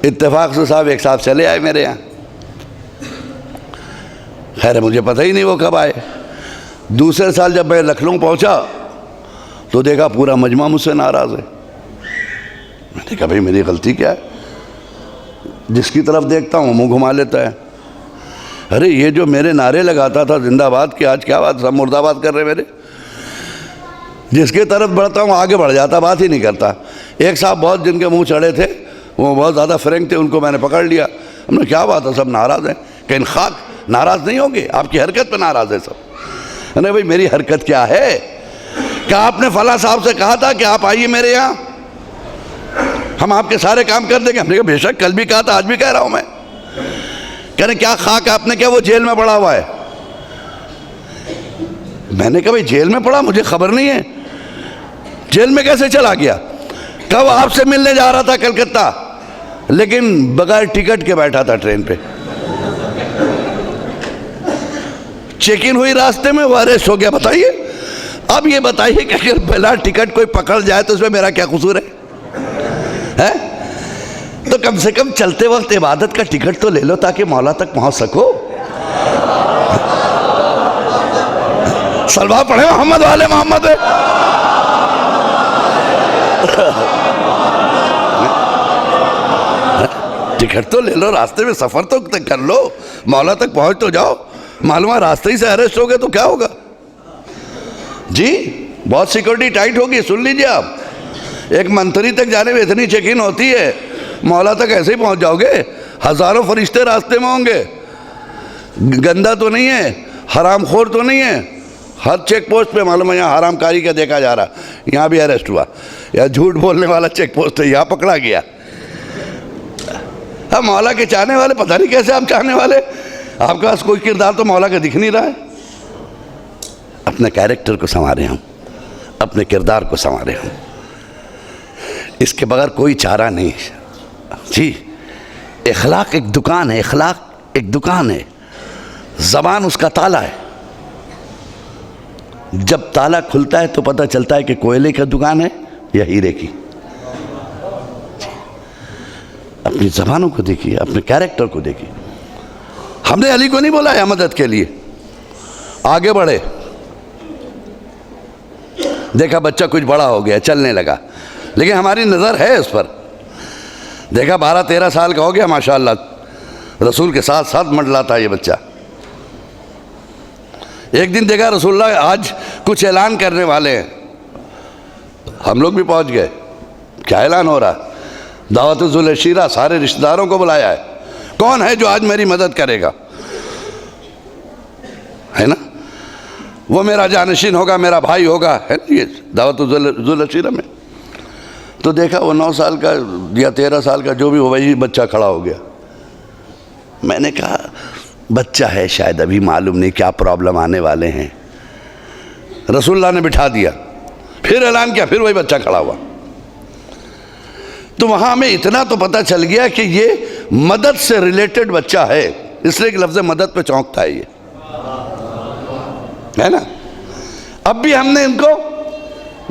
S2: इत्तेफाक से साहब एक साहब चले आए मेरे यहाँ। खैर मुझे पता ही नहीं वो कब आए। दूसरे साल जब मैं लखनऊ पहुँचा तो देखा पूरा मजमा मुझसे नाराज़ है। मैंने कहा भाई मेरी गलती क्या है? जिसकी तरफ देखता हूँ मुँह घुमा लेता है। अरे ये जो मेरे नारे लगाता था जिंदाबाद के, आज क्या बात, सब मुर्दाबाद कर रहे मेरे। जिसके तरफ बढ़ता हूँ आगे बढ़ जाता, बात ही नहीं करता। एक साहब बहुत जिनके मुंह चढ़े थे, वो बहुत ज़्यादा फ्रेंक थे, उनको मैंने पकड़ लिया। हमने क्या बात है, सब नाराज़ हैं? कहीं खाक नाराज़ नहीं होंगे, आपकी हरकत पे नाराज़ है सब। अरे भाई मेरी हरकत क्या है? क्या आपने फला साहब से कहा था कि आप आइए मेरे यहाँ, हम आपके सारे काम कर देंगे? हमने कहा बेशक, कल भी कहा था, आज भी कह रहा हूँ मैं। कह रहे क्या खाक आपने, क्या वो जेल में पड़ा हुआ है? मैंने कहा भाई जेल में पड़ा, मुझे खबर नहीं है, जेल में कैसे चला गया? कब आपसे मिलने जा रहा था कलकत्ता, लेकिन बगैर टिकट के बैठा था ट्रेन पे। चेक इन हुई रास्ते में, वो अरेस्ट हो गया। बताइए, अब ये बताइए कि अगर बिना टिकट कोई पकड़ जाए तो उसमें मेरा क्या कसूर है? तो कम से कम चलते वक्त इबादत का टिकट तो ले लो ताकि मौला तक पहुंच सको। सलवा पढ़े मोहम्मद वाले मोहम्मद। टिकट तो ले लो, रास्ते में सफर तो कर लो, मौला तक पहुंच तो जाओ। मालूम है रास्ते ही से अरेस्ट हो गए तो क्या होगा जी? बहुत सिक्योरिटी टाइट होगी। सुन लीजिए आप, एक मंत्री तक जाने में इतनी चेक इन होती है, मौला तक ऐसे ही पहुंच जाओगे। हजारों फरिश्ते रास्ते में होंगे। गंदा तो नहीं है, हरामखोर तो नहीं है। हर चेक पोस्ट पे मालूम है यहाँ हरामकारी का देखा जा रहा, यहाँ भी अरेस्ट हुआ। या झूठ बोलने वाला चेक पोस्ट है, यहाँ पकड़ा गया। अब मौला के चाहने वाले, पता नहीं कैसे आप चाहने वाले, आपके पास कोई किरदार तो मौला का दिख नहीं रहा है। अपने कैरेक्टर को संवारे हम, अपने किरदार को संवारे हम, इसके बगैर कोई चारा नहीं जी। इखलाक एक दुकान है, इखलाक एक दुकान है, ज़बान उसका ताला है। जब ताला खुलता है तो पता चलता है कि कोयले की दुकान है या हीरे की। अपनी ज़बानों को देखिए, अपने कैरेक्टर को देखिए। हमने अली को नहीं बुलाया मदद के लिए, आगे बढ़े, देखा बच्चा कुछ बड़ा हो गया, चलने लगा, लेकिन हमारी नज़र है उस पर। देखा 12-13 साल का हो गया, माशाअल्लाह, रसूल के साथ साथ मंडलाता है ये बच्चा। एक दिन देखा रसूलुल्लाह आज कुछ ऐलान करने वाले हैं, हम लोग भी पहुंच गए। क्या ऐलान हो रहा? दावत-उल शीरा, सारे रिश्तेदारों को बुलाया है। कौन है जो आज मेरी मदद करेगा, है ना? वो मेरा जानशीन होगा, मेरा भाई होगा, है ना? ये दावत-उल शीरा में तो देखा वो 9 साल का या 13 साल का जो भी हो, वही बच्चा खड़ा हो गया। मैंने कहा बच्चा है, शायद अभी मालूम नहीं क्या प्रॉब्लम आने वाले हैं। रसूलुल्लाह ने बिठा दिया, फिर ऐलान किया, फिर वही बच्चा खड़ा हुआ। तो वहां हमें इतना तो पता चल गया कि ये मदद से रिलेटेड बच्चा है, इसलिए कि लफ्ज़ मदद पे चौंकता है ये, है ना? अब भी हमने इनको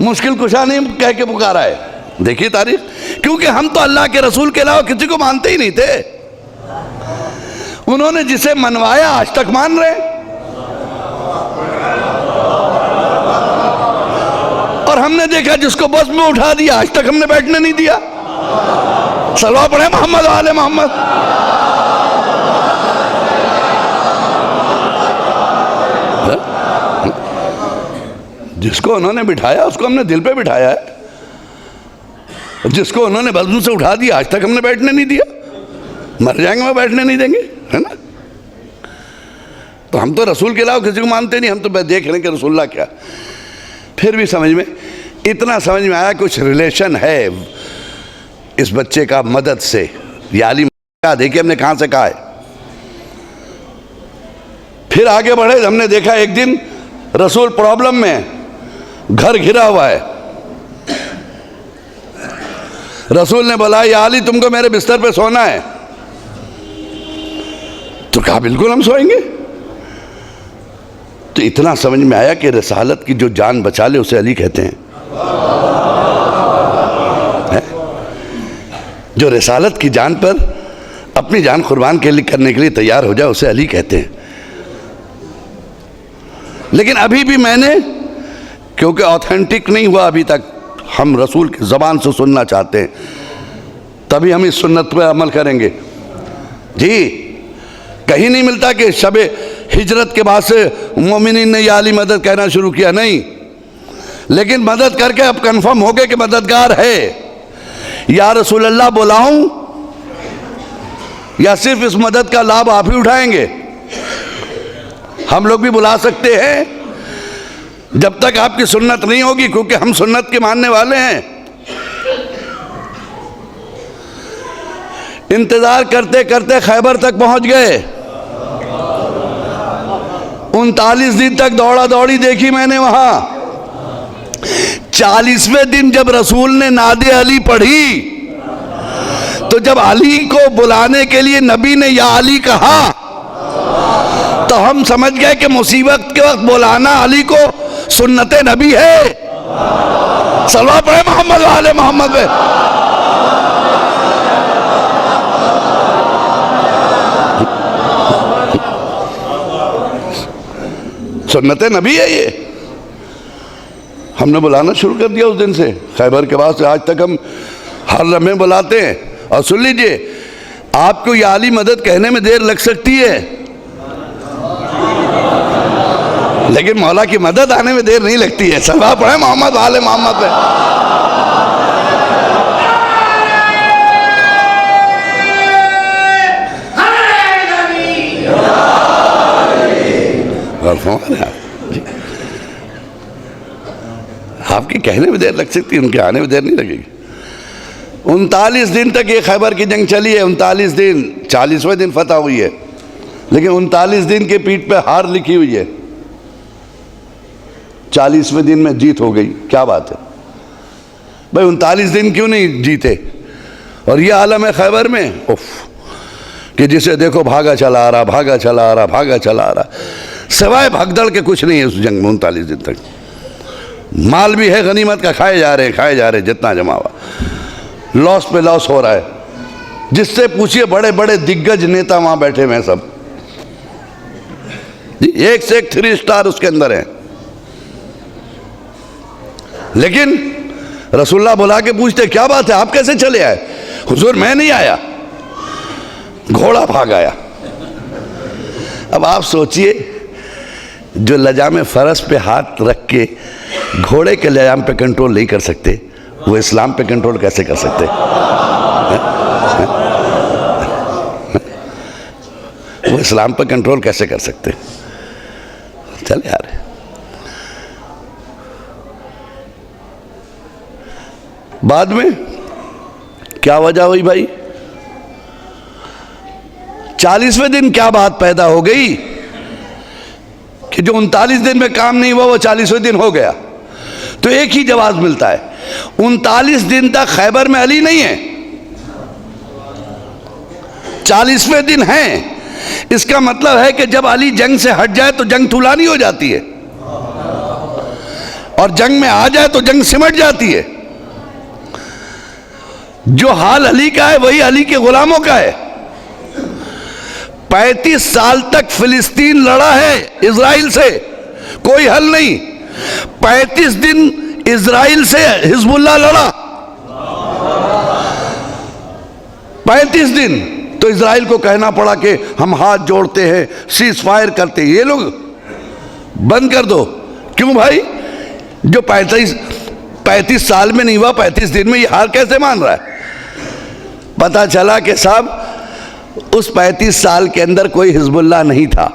S2: मुश्किल कुशा नहीं कह के पुकारा है। देखिए तारीख, क्योंकि हम तो अल्लाह के रसूल के अलावा किसी को मानते ही नहीं थे। उन्होंने जिसे मनवाया आज तक मान रहे, और हमने देखा जिसको बस में उठा दिया आज तक हमने बैठने नहीं दिया। सलवा पढ़े मोहम्मद वाले मोहम्मद। जिसको उन्होंने बिठाया उसको हमने दिल पे बिठाया है, जिसको उन्होंने बज़्म से उठा दिया आज तक हमने बैठने नहीं दिया। मर जाएंगे वो बैठने नहीं देंगे, है ना? तो हम तो रसूल के अलावा किसी को मानते नहीं, हम तो देख रहे हैं कि रसूलुल्लाह क्या। फिर भी समझ में इतना समझ में आया कुछ रिलेशन है इस बच्चे का मदद से। या अली का देखिए हमने कहां से कहा है। फिर आगे बढ़े, हमने देखा एक दिन रसूल प्रॉब्लम में, घर घिरा हुआ है। रसूल ने बोला या अली तुमको मेरे बिस्तर पे सोना है, तो कहा बिल्कुल हम सोएंगे। तो इतना समझ में आया कि रिसालत की जो जान बचा ले उसे अली कहते हैं, है? जो रिसालत की जान पर अपनी जान कुर्बान करने के लिए तैयार हो जाए उसे अली कहते हैं। लेकिन अभी भी मैंने, क्योंकि ऑथेंटिक नहीं हुआ अभी तक, हम रसूल की ज़बान से सुनना चाहते हैं, तभी हम इस सुन्नत पर अमल करेंगे। जी, कहीं नहीं मिलता कि शबे हिजरत के बाद से मोमिनीन ने या अली मदद कहना शुरू किया, नहीं। लेकिन मदद करके अब कंफर्म हो गए कि मददगार है। या रसूल अल्लाह बुलाऊं या सिर्फ इस मदद का लाभ आप ही उठाएंगे? हम लोग भी बुला सकते हैं जब तक आपकी सुन्नत नहीं होगी, क्योंकि हम सुन्नत के मानने वाले हैं। इंतजार करते करते खैबर तक पहुंच गए। 39 दिन तक दौड़ा दौड़ी देखी मैंने वहां। 40वें दिन जब रसूल ने नादे अली पढ़ी, तो जब अली को बुलाने के लिए नबी ने या अली कहा, तो हम समझ गए कि मुसीबत के वक्त बुलाना अली को सुन्नते नबी है। सलवा पढ़े मोहम्मद वाले मोहम्मद पे। सुन्नते नबी है ये। हमने बुलाना शुरू कर दिया उस दिन से, खैबर के बाद से आज तक हम हर लम्हे बुलाते हैं। और सुन लीजिए, आपको या अली मदद कहने में देर लग सकती है, लेकिन मौला की मदद आने में देर नहीं लगती है। सलवा पढ़े मोहम्मद वाले मोहम्मद पे। आपके कहने में देर लग सकती है, उनके आने में देर नहीं लगेगी। 39 दिन तक ये खैबर की जंग चली है। 39 दिन, 40वें दिन फतह हुई है, लेकिन 39 दिन के पीठ पे हार लिखी हुई है। 40वें दिन में जीत हो गई। क्या बात है भाई, 39 दिन क्यों नहीं जीते? और ये आलम है खैबर में, उफ, कि जिसे देखो भागा चला आ रहा, भागा चला आ रहा, भागा चला आ रहा, सिवाय भगदड़ के कुछ नहीं है उस जंग में 39 दिन तक। माल भी है गनीमत का, खाए जा रहे हैं जितना जमा हुआ, लॉस पे लॉस हो रहा है। जिससे पूछिए बड़े बड़े दिग्गज नेता वहां बैठे हुए हैं सब, एक से एक 3 स्टार उसके अंदर है। लेकिन रसूलुल्लाह बुला के पूछते क्या बात है, आप कैसे चले आए? हुजूर मैं नहीं आया, घोड़ा भाग आया। अब आप सोचिए, जो लजाम फरस पे हाथ रख के घोड़े के लजाम पे कंट्रोल नहीं कर सकते, वो इस्लाम पे कंट्रोल कैसे कर सकते? वो इस्लाम पे कंट्रोल कैसे कर सकते? चल यार, बाद में क्या वजह हुई भाई? 40वें दिन क्या बात पैदा हो गई कि जो 39 दिन में काम नहीं हुआ वो 40वें दिन हो गया। तो एक ही जवाब मिलता है, 39 दिन तक खैबर में अली नहीं है, 40वें दिन है। इसका मतलब है कि जब अली जंग से हट जाए तो जंग तुलानी हो जाती है, और जंग में आ जाए तो जंग सिमट जाती है। जो हाल अली का है वही अली के गुलामों का है। 35 साल तक फिलिस्तीन लड़ा है इजराइल से, कोई हल नहीं। 35 दिन इजराइल से हिजबुल्लाह लड़ा, 35 दिन। तो इजराइल को कहना पड़ा कि हम हाथ जोड़ते हैं, सीज फायर करते हैं। ये लोग बंद कर दो। क्यों भाई? जो 35 साल में नहीं हुआ, 35 दिन में ये हार कैसे मान रहा है? पता चला कि साहब उस 35 साल के अंदर कोई हिजबुल्लाह नहीं था,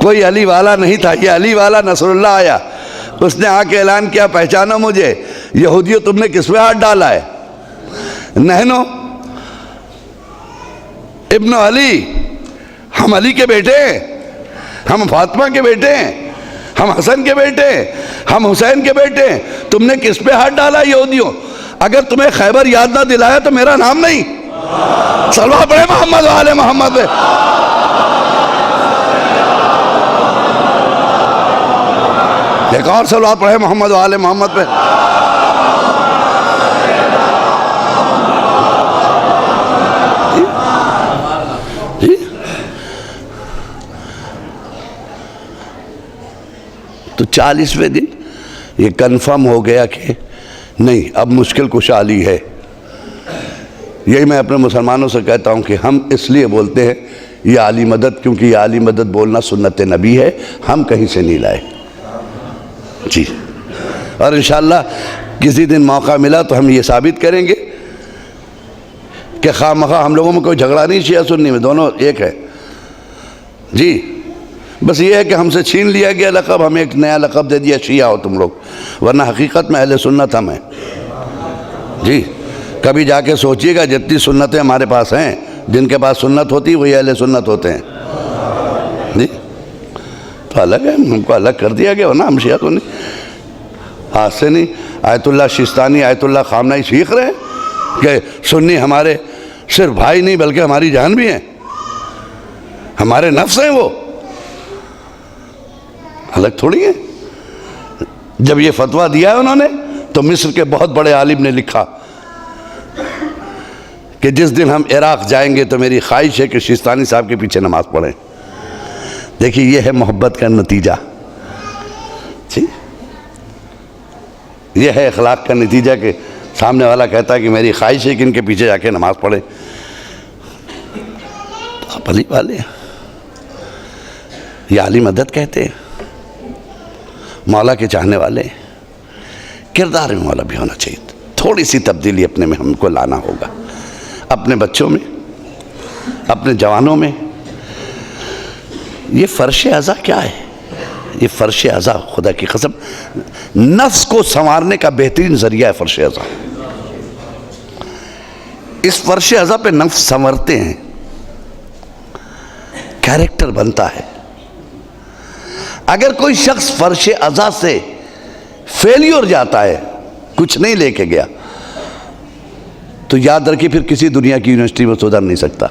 S2: कोई अली वाला नहीं था। ये अली वाला नसरुल्लाह आया, उसने आके ऐलान किया, पहचानो मुझे, यहूदियों तुमने किस पे हाथ डाला है? नहनो इब्न अली, हम अली के बेटे हैं, हम फातिमा के बेटे हैं, हम हसन के बेटे हैं, हम हुसैन के बेटे हैं। तुमने किस पे हाथ डाला यहूदियों? अगर तुम्हें खैबर याद ना दिलाया तो मेरा नाम नहीं। सल्लल्लाहु अलैहि मोहम्मद व आले मोहम्मद पे। एक और सल्लल्लाहु अलैहि मोहम्मद व आले मोहम्मद पे। तो 40वें दिन ये कंफर्म हो गया कि नहीं, अब मुश्किल कुशाली है। यही मैं अपने मुसलमानों से कहता हूँ कि हम इसलिए बोलते हैं ये आली मदद, क्योंकि ये आली मदद बोलना सुन्नत नबी है, हम कहीं से नहीं लाए जी। और इंशाअल्लाह किसी दिन मौका मिला तो हम ये साबित करेंगे कि खामखा हम लोगों में कोई झगड़ा नहीं, शिया सुन्नी में दोनों एक है जी। बस ये है कि हमसे छीन लिया गया लक़ब, हमें एक नया लक़ब दे दिया, शिया हो तुम लोग, वरना हकीकत में अहले सुन्नत हम हैं जी। कभी जाके सोचिएगा, जितनी सुन्नतें हमारे पास हैं, जिनके पास सुन्नत होती वही अहले सुन्नत होते हैं जी। तो अलग है, हमको अलग कर दिया गया हो ना, हम शिया को नहीं, हाथ से नहीं। आयतुल्लाह शिस्तानी, आयतुल्लाह खामनाई सीख रहे हैं कि सुन्नी हमारे सिर्फ भाई नहीं बल्कि हमारी जान भी हैं, हमारे नफ्स हैं, वो अलग थोड़ी है। जब ये फतवा दिया है उन्होंने तो मिस्र के बहुत बड़े आलिम ने लिखा कि जिस दिन हम इराक़ जाएंगे तो मेरी ख्वाहिश है कि शिस्तानी साहब के पीछे नमाज पढ़ें। देखिए ये है मोहब्बत का नतीजा जी, ये है अखलाक का नतीजा कि सामने वाला कहता है कि मेरी ख्वाहिश है कि इनके पीछे जाके नमाज पढ़ें। तो आप अली वाले, ये आली मदद कहते हैं, मौला के चाहने वाले। किरदार में मौला भी होना चाहिए। थोड़ी सी तब्दीली अपने में हमको लाना होगा, अपने बच्चों में, अपने जवानों में। ये फर्श अज़ा क्या है? ये फर्श अज़ा खुदा की कसम नफ्स को संवारने का बेहतरीन ज़रिया है फर्श अज़ा। इस फर्श अज़ा पे नफ्स संवरते हैं, कैरेक्टर बनता है। अगर कोई शख्स फर्श अज़ा से फेलियर जाता है, कुछ नहीं लेके गया, तो याद रखिए फिर किसी दुनिया की यूनिवर्सिटी में सुधर नहीं सकता।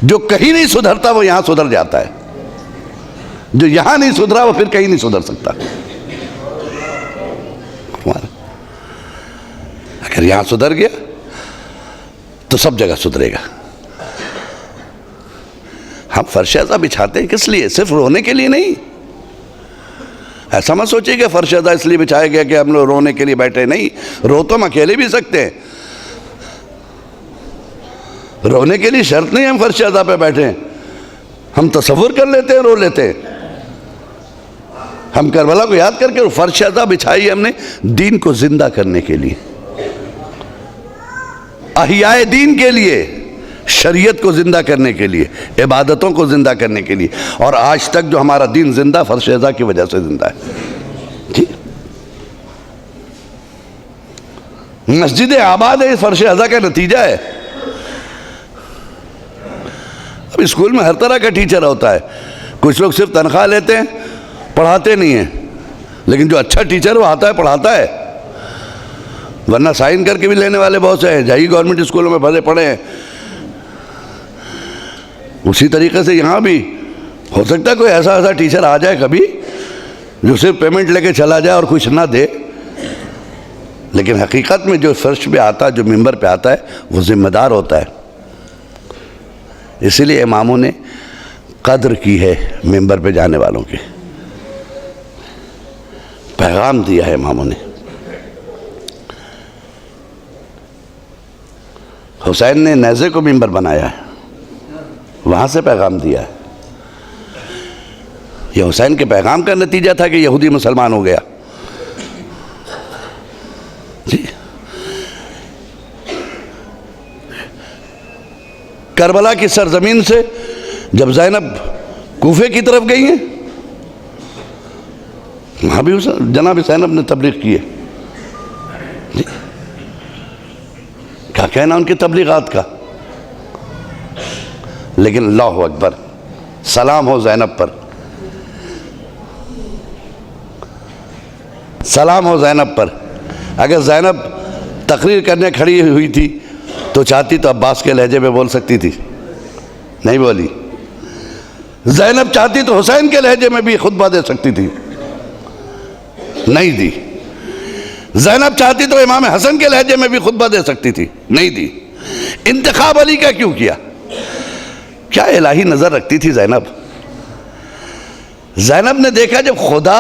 S2: जो कहीं नहीं सुधरता वो यहां सुधर जाता है, जो यहां नहीं सुधरा वो फिर कहीं नहीं सुधर सकता। अगर यहाँ सुधर गया तो सब जगह सुधरेगा। हम फर्श-ए-अज़ा बिछाते हैं किस लिए? सिर्फ रोने के लिए नहीं। ऐसा मत सोचिए कि फर्श-ए-अज़ा इसलिए बिछाया गया कि हम लोग रोने के लिए बैठे, नहीं। रो तो हम अकेले भी सकते हैं, रोने के लिए शर्त नहीं हम फर्श-ए-अज़ा पे बैठे हैं। हम तसव्वुर कर लेते हैं, रो लेते हैं। हम करबला को याद करके फर्श-ए-अज़ा बिछाई हमने दीन को जिंदा करने के लिए, अहियाए दीन के लिए, शरीयत को जिंदा करने के लिए, इबादतों को जिंदा करने के लिए। और आज तक जो हमारा दीन जिंदा फर्श-ए-अज़ा की वजह से जिंदा है। जी, मस्जिद आबाद है, फर्श-ए-अज़ा का नतीजा है। अब स्कूल में हर तरह का टीचर होता है। कुछ लोग सिर्फ तनख्वाह लेते हैं, पढ़ाते नहीं हैं, लेकिन जो अच्छा टीचर वो आता है, पढ़ाता है। वरना साइन करके भी लेने वाले बहुत से हैं, जाइए गवर्नमेंट स्कूलों में भले पढ़े हैं। उसी तरीके से यहाँ भी हो सकता है कोई ऐसा टीचर आ जाए कभी जो सिर्फ पेमेंट लेके चला जाए और कुछ ना दे, लेकिन हकीकत में जो फर्श पे आता है, जो मिंबर पे आता है, वो जिम्मेदार होता है। इसीलिए इमामों ने कद्र की है मिंबर पे जाने वालों के, पैगाम दिया है इमामों ने। हुसैन ने नेज़े को मिंबर बनाया है, वहाँ से पैगाम दिया है। यह हुसैन के पैगाम का नतीजा था कि यहूदी मुसलमान हो गया। जी, करबला की सरजमीन से जब ज़ैनब कूफे की तरफ गई हैं, वहाँ भी जनाब ज़ैनब ने तबलीग की है। जी, क्या कहना उनकी तबलीगात का। लेकिन अल्लाहु अकबर, सलाम हो ज़ैनब पर, सलाम हो ज़ैनब पर। अगर ज़ैनब तकरीर करने खड़ी हुई थी तो चाहती तो अब्बास के लहजे में बोल सकती थी, नहीं बोली। ज़ैनब चाहती तो हुसैन के लहजे में भी खुतबा दे सकती थी, नहीं दी। ज़ैनब चाहती तो इमाम हसन के लहजे में भी खुतबा दे सकती थी, नहीं दी। इंतखाब अली का क्यों किया? क्या इलाही नजर रखती थी ज़ैनब। ज़ैनब ने देखा जब खुदा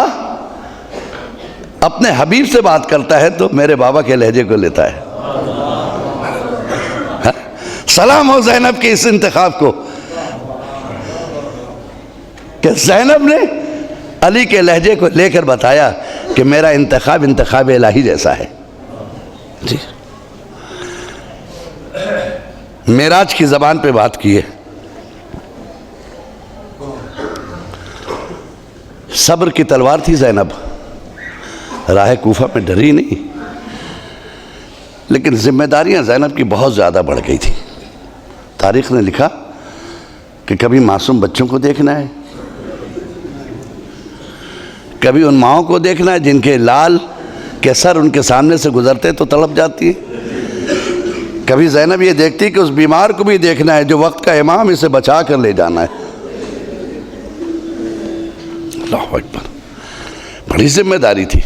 S2: अपने हबीब से बात करता है तो मेरे बाबा के लहजे को लेता है। हा? सलाम हो ज़ैनब के इस इंतखाब को कि ज़ैनब ने अली के लहजे को लेकर बताया कि मेरा इंतखाब इलाही जैसा है। जी, मेराज की ज़बान पे बात की है। सब्र की तलवार थी ज़ैनब, राह कूफा में डरी नहीं, लेकिन जिम्मेदारियां ज़ैनब की बहुत ज़्यादा बढ़ गई थी। तारीख़ ने लिखा कि कभी मासूम बच्चों को देखना है, कभी उन माओं को देखना है जिनके लाल के सर उनके सामने से गुजरते तो तड़प जाती है। कभी ज़ैनब ये देखती कि उस बीमार को भी देखना है जो वक्त का इमाम, इसे बचा कर ले जाना है। अल्लाहु अकबर, बड़ी जिम्मेदारी थी।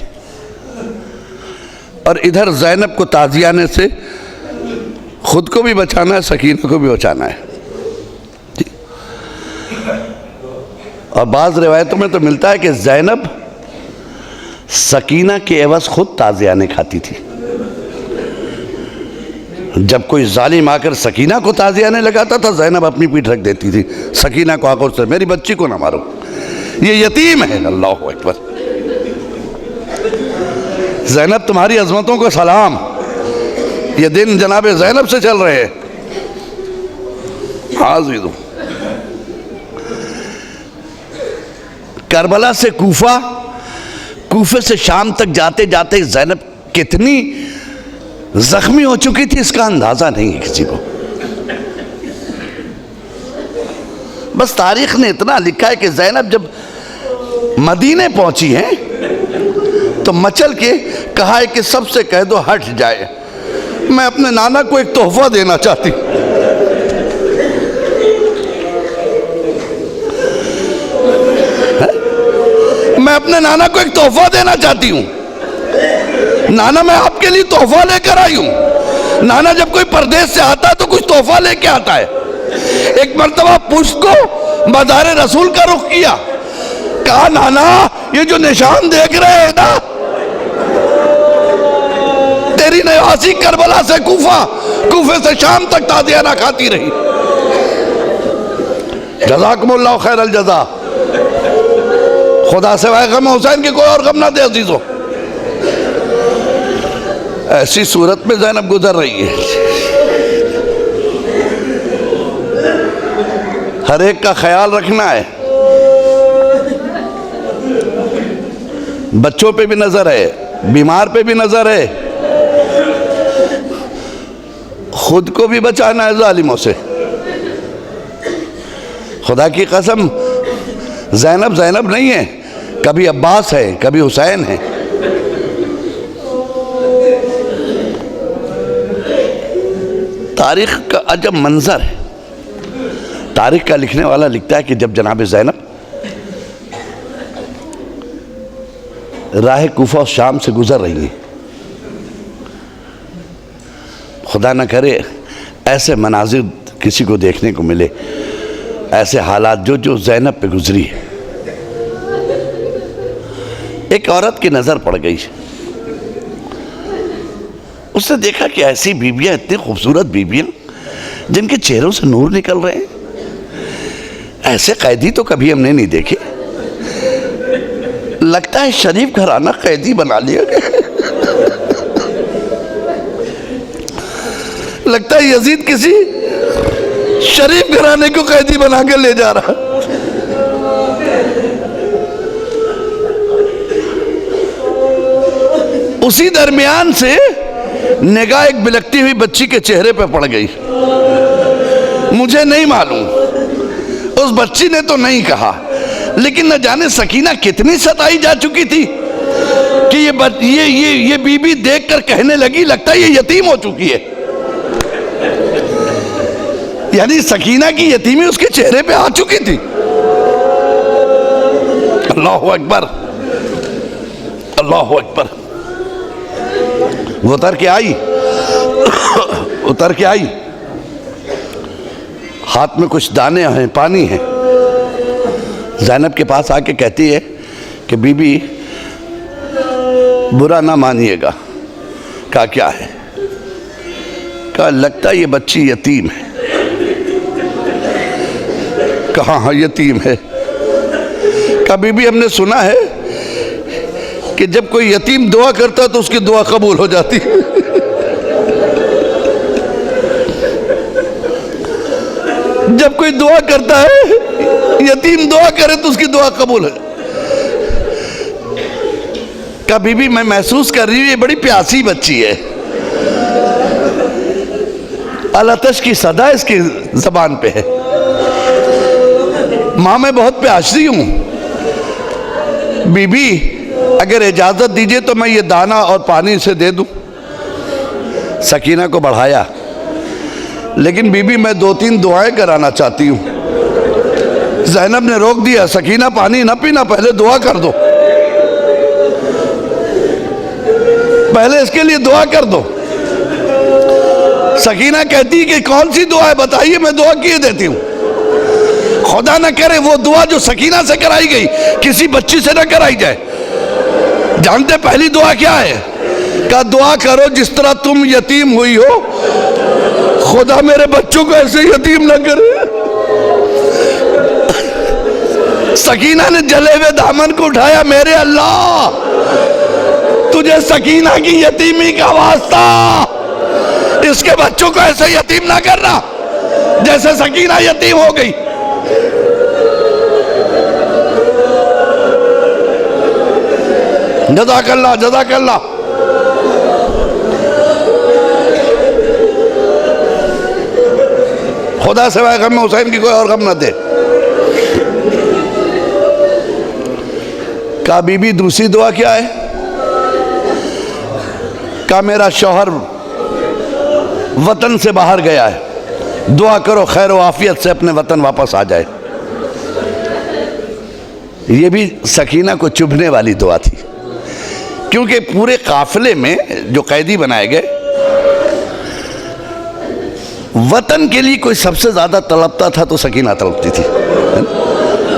S2: और इधर ज़ैनब को ताज़ियाने से खुद को भी बचाना है, सकीना को भी बचाना है। और बाज़ रिवायतों में तो मिलता है कि ज़ैनब सकीना के एवज़ खुद ताज़ियाने खाती थी। जब कोई जालिम आकर सकीना को ताज़ियाने लगाता था, ज़ैनब अपनी पीठ रख देती थी, सकीना को आकर से मेरी बच्ची को ना मारो, ये यतीम है। अल्लाहु अकबर। ज़ैनब तुम्हारी अज़मतों को सलाम, ये दिन जनाब ज़ैनब से चल रहे हैं। हाज़िर करबला से कूफा, कूफे से शाम तक जाते जाते ज़ैनब कितनी जख्मी हो चुकी थी इसका अंदाजा नहीं है किसी को। बस तारीख ने इतना लिखा है कि ज़ैनब जब मदीने पहुंची हैं तो मचल के कहा है कि सबसे कह दो हट जाए, मैं अपने नाना को एक तोहफा देना चाहती। मैं अपने नाना को एक तोहफा देना चाहती हूं। नाना मैं आपके लिए तोहफा लेकर आई हूं। नाना जब कोई परदेश से आता है तो कुछ तोहफा लेके आता है। एक मर्तबा पुष्ट को मज़ार रसूल का रुख किया, कहा नाना ये जो निशान देख रहे हैं ना, तेरी नवासी करबला से कूफा, कूफे से शाम तक तादियाना खाती रही। जज़ाकुमुल्लाह खैरल जज़ा। खुदा से गम हुसैन के कोई और गम ना दे अजीजों। ऐसी सूरत में ज़ैनब गुजर रही है। हर एक का ख्याल रखना है। बच्चों पे भी नजर है, बीमार पे भी नजर है, खुद को भी बचाना है जालिमों से। खुदा की कसम ज़ैनब ज़ैनब नहीं है, कभी अब्बास है, कभी हुसैन है। तारीख का अजब मंजर है। तारीख का लिखने वाला लिखता है कि जब जनाब ज़ैनब राह कूफा और शाम से गुजर रही हैं, खुदा न करे ऐसे मनाजिर किसी को देखने को मिले, ऐसे हालात जो ज़ैनब पे गुजरी है। एक औरत की नज़र पड़ गई, उसने देखा कि ऐसी बीबियां, इतनी खूबसूरत बीबियां जिनके चेहरों से नूर निकल रहे हैं, ऐसे कैदी तो कभी हमने नहीं देखे। लगता है शरीफ घराना कैदी बना लिया गया। लगता है यजीद किसी शरीफ घराने को कैदी बना के ले जा रहा। उसी दरमियान से निगाह एक बिलकती हुई बच्ची के चेहरे पे पड़ गई। मुझे नहीं मालूम, उस बच्ची ने तो नहीं कहा, लेकिन न जाने सकीना कितनी सताई जा चुकी थी कि ये बीबी देखकर कहने लगी, लगता है ये यतीम हो चुकी है। यानी सकीना की यतीमी उसके चेहरे पे आ चुकी थी। अल्लाहु अकबर, अल्लाहु अकबर। वो उतर के आई, उतर के आई, हाथ में कुछ दाने हैं, पानी है। ज़ैनब के पास आके कहती है कि बीबी बुरा ना मानिएगा। कहा क्या है? कहा लगता ये बच्ची यतीम है। कहा हाँ यतीम है। कहा बीबी हमने सुना है कि जब कोई यतीम दुआ करता तो उसकी दुआ कबूल हो जाती है। जब कोई दुआ करता है, यतीम दुआ करे तो उसकी दुआ कबूल है। कहा बीबी मैं महसूस कर रही हूँ ये बड़ी प्यासी बच्ची है। अलतश की सदा इसकी जबान पे है। माँ मैं बहुत प्यासी हूँ, बीबी अगर इजाजत दीजिए तो मैं ये दाना और पानी इसे दे दूं। सकीना को बढ़ाया, लेकिन बीबी मैं 2-3 दुआएं कराना चाहती हूँ। ज़ैनब ने रोक दिया, सकीना पानी ना पीना, पहले दुआ कर दो, पहले इसके लिए दुआ कर दो। सकीना कहती कि कौन सी दुआ है बताइए, मैं दुआ किए देती हूँ। खुदा न करे वो दुआ जो सकीना से कराई गई किसी बच्ची से न कराई जाए। जानते पहली दुआ क्या है? का दुआ करो जिस तरह तुम यतीम हुई हो, खुदा मेरे बच्चों को ऐसे यतीम न करे। सकीना ने जले हुए दामन को उठाया, मेरे अल्लाह तुझे सकीना की यतीमी का वास्ता, इसके बच्चों को ऐसे यतीम ना करना जैसे सकीना यतीम हो गई। जज़ाकल्लाह, जज़ाकल्लाह। खुदा सिवाय गम हुसैन की कोई और गम न दे। कहा बीबी दूसरी दुआ क्या है? कहा मेरा शौहर वतन से बाहर गया है, दुआ करो खैर व आफियत से अपने वतन वापस आ जाए। ये भी सकीना को चुभने वाली दुआ थी। क्योंकि पूरे काफिले में जो कैदी बनाए गए, वतन के लिए कोई सबसे ज्यादा तड़पता था तो सकीना तड़पती थी।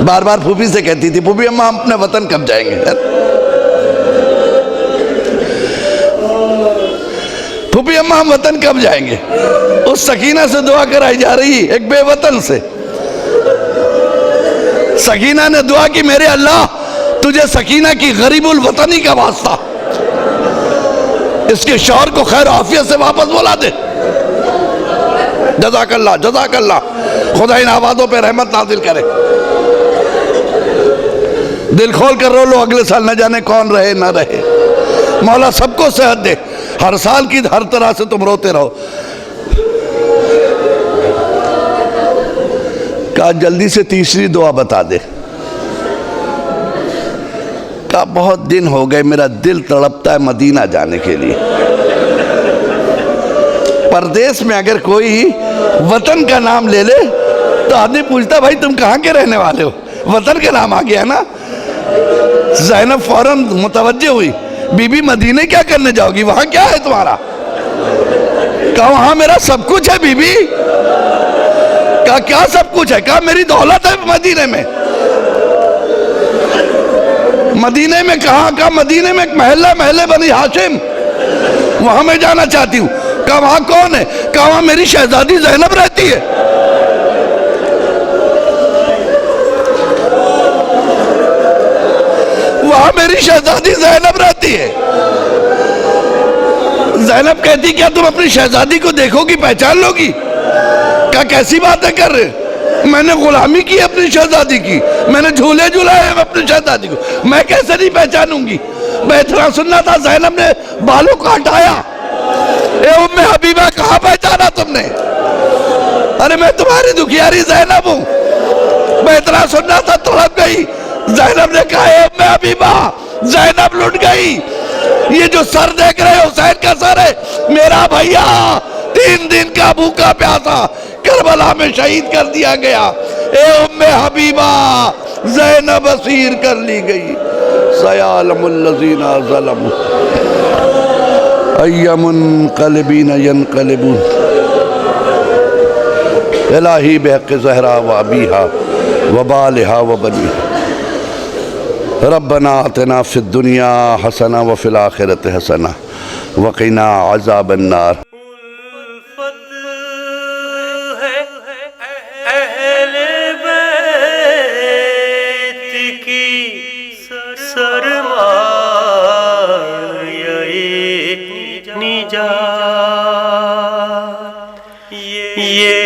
S2: बार बार फूफी से कहती थी, फूफी अम्मा हम अपने वतन कब जाएंगे, फूफी अम्मा हम वतन कब जाएंगे। उस सकीना से दुआ कराई जा रही, एक बेवतन से। सकीना ने दुआ की, मेरे अल्लाह तुझे सकीना की गरीबुल वतनी का वास्ता, इसके शौहर को खैर आफियत से वापस बुला दे। जज़ाकल्लाह जज़ाकल्लाह, खुदा इन आबादों पे रहमत नाजिल करे। दिल खोल कर रो लो, अगले साल न जाने कौन रहे ना रहे। मौला सबको सेहत दे, हर साल की हर तरह से तुम रोते रहो। कहा जल्दी से तीसरी दुआ बता दे। कहा बहुत दिन हो गए, मेरा दिल तड़पता है मदीना जाने के लिए। परदेश में अगर कोई वतन का नाम ले ले तो आदमी पूछता, भाई तुम कहाँ के रहने वाले हो, वतन का नाम आ गया ना। ज़ैनब फौरन मुतवज्जे हुई, बीबी मदीने क्या करने जाओगी, वहां क्या है तुम्हारा। कहा वहां मेरा सब कुछ है बीबी। कहा क्या सब कुछ है। कहा मेरी दौलत है मदीने में। मदीने में कहा। कहा मदीने में एक महल्ले बनी हाशिम, वहां मैं जाना चाहती हूँ। कहा वहां कौन है। कहा वहां मेरी शहजादी ज़ैनब रहती है। वहां मेरी शहजादी ज़ैनब रहती है। ज़ैनब कहती क्या तुम अपनी शहजादी को देखोगी, पहचान लोगी। क्या कैसी बातें कर रहे, मैंने गुलामी की अपनी शहजादी की, मैंने झूले झूलाए अपनी शहजादी को, मैं कैसे नहीं पहचानूंगी। मैं इतना सुनना था, ज़ैनब ने बालों को हटाया। ए उम्मे हबीबा कहाँ पहचाना तुमने। अरे मैं तुम्हारी दुखियारी ज़ैनब हूँ। मैं इतना सुनना था, तड़प गई। ज़ैनब ने कहा ए उम्मे हबीबा, ज़ैनब लुट गई। ये जो सर देख रहे हो हुसैन का सर है, मेरा भैया 3 दिन का भूखा प्यासा करबला में शहीद कर दिया गया। ए उम्मे हबीबा, ज़ैनब असीर कर ली गई। सयालमुल लज़ीना ज़लमू अय्यमुन क़लबीन यनक़लिबून इलाही बिहक़्क़ि ज़हरा व अबीहा व बालिहा व बनीहा रब्बना आतिना फ़िद दुनिया हसना व फ़िल आखिरति हसना व क़िना अज़ाबन नार।
S3: ये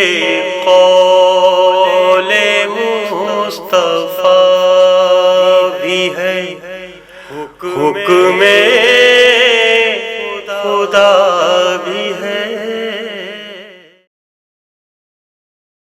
S3: कौले मुस्तफा भी है, हुक्मे खुदा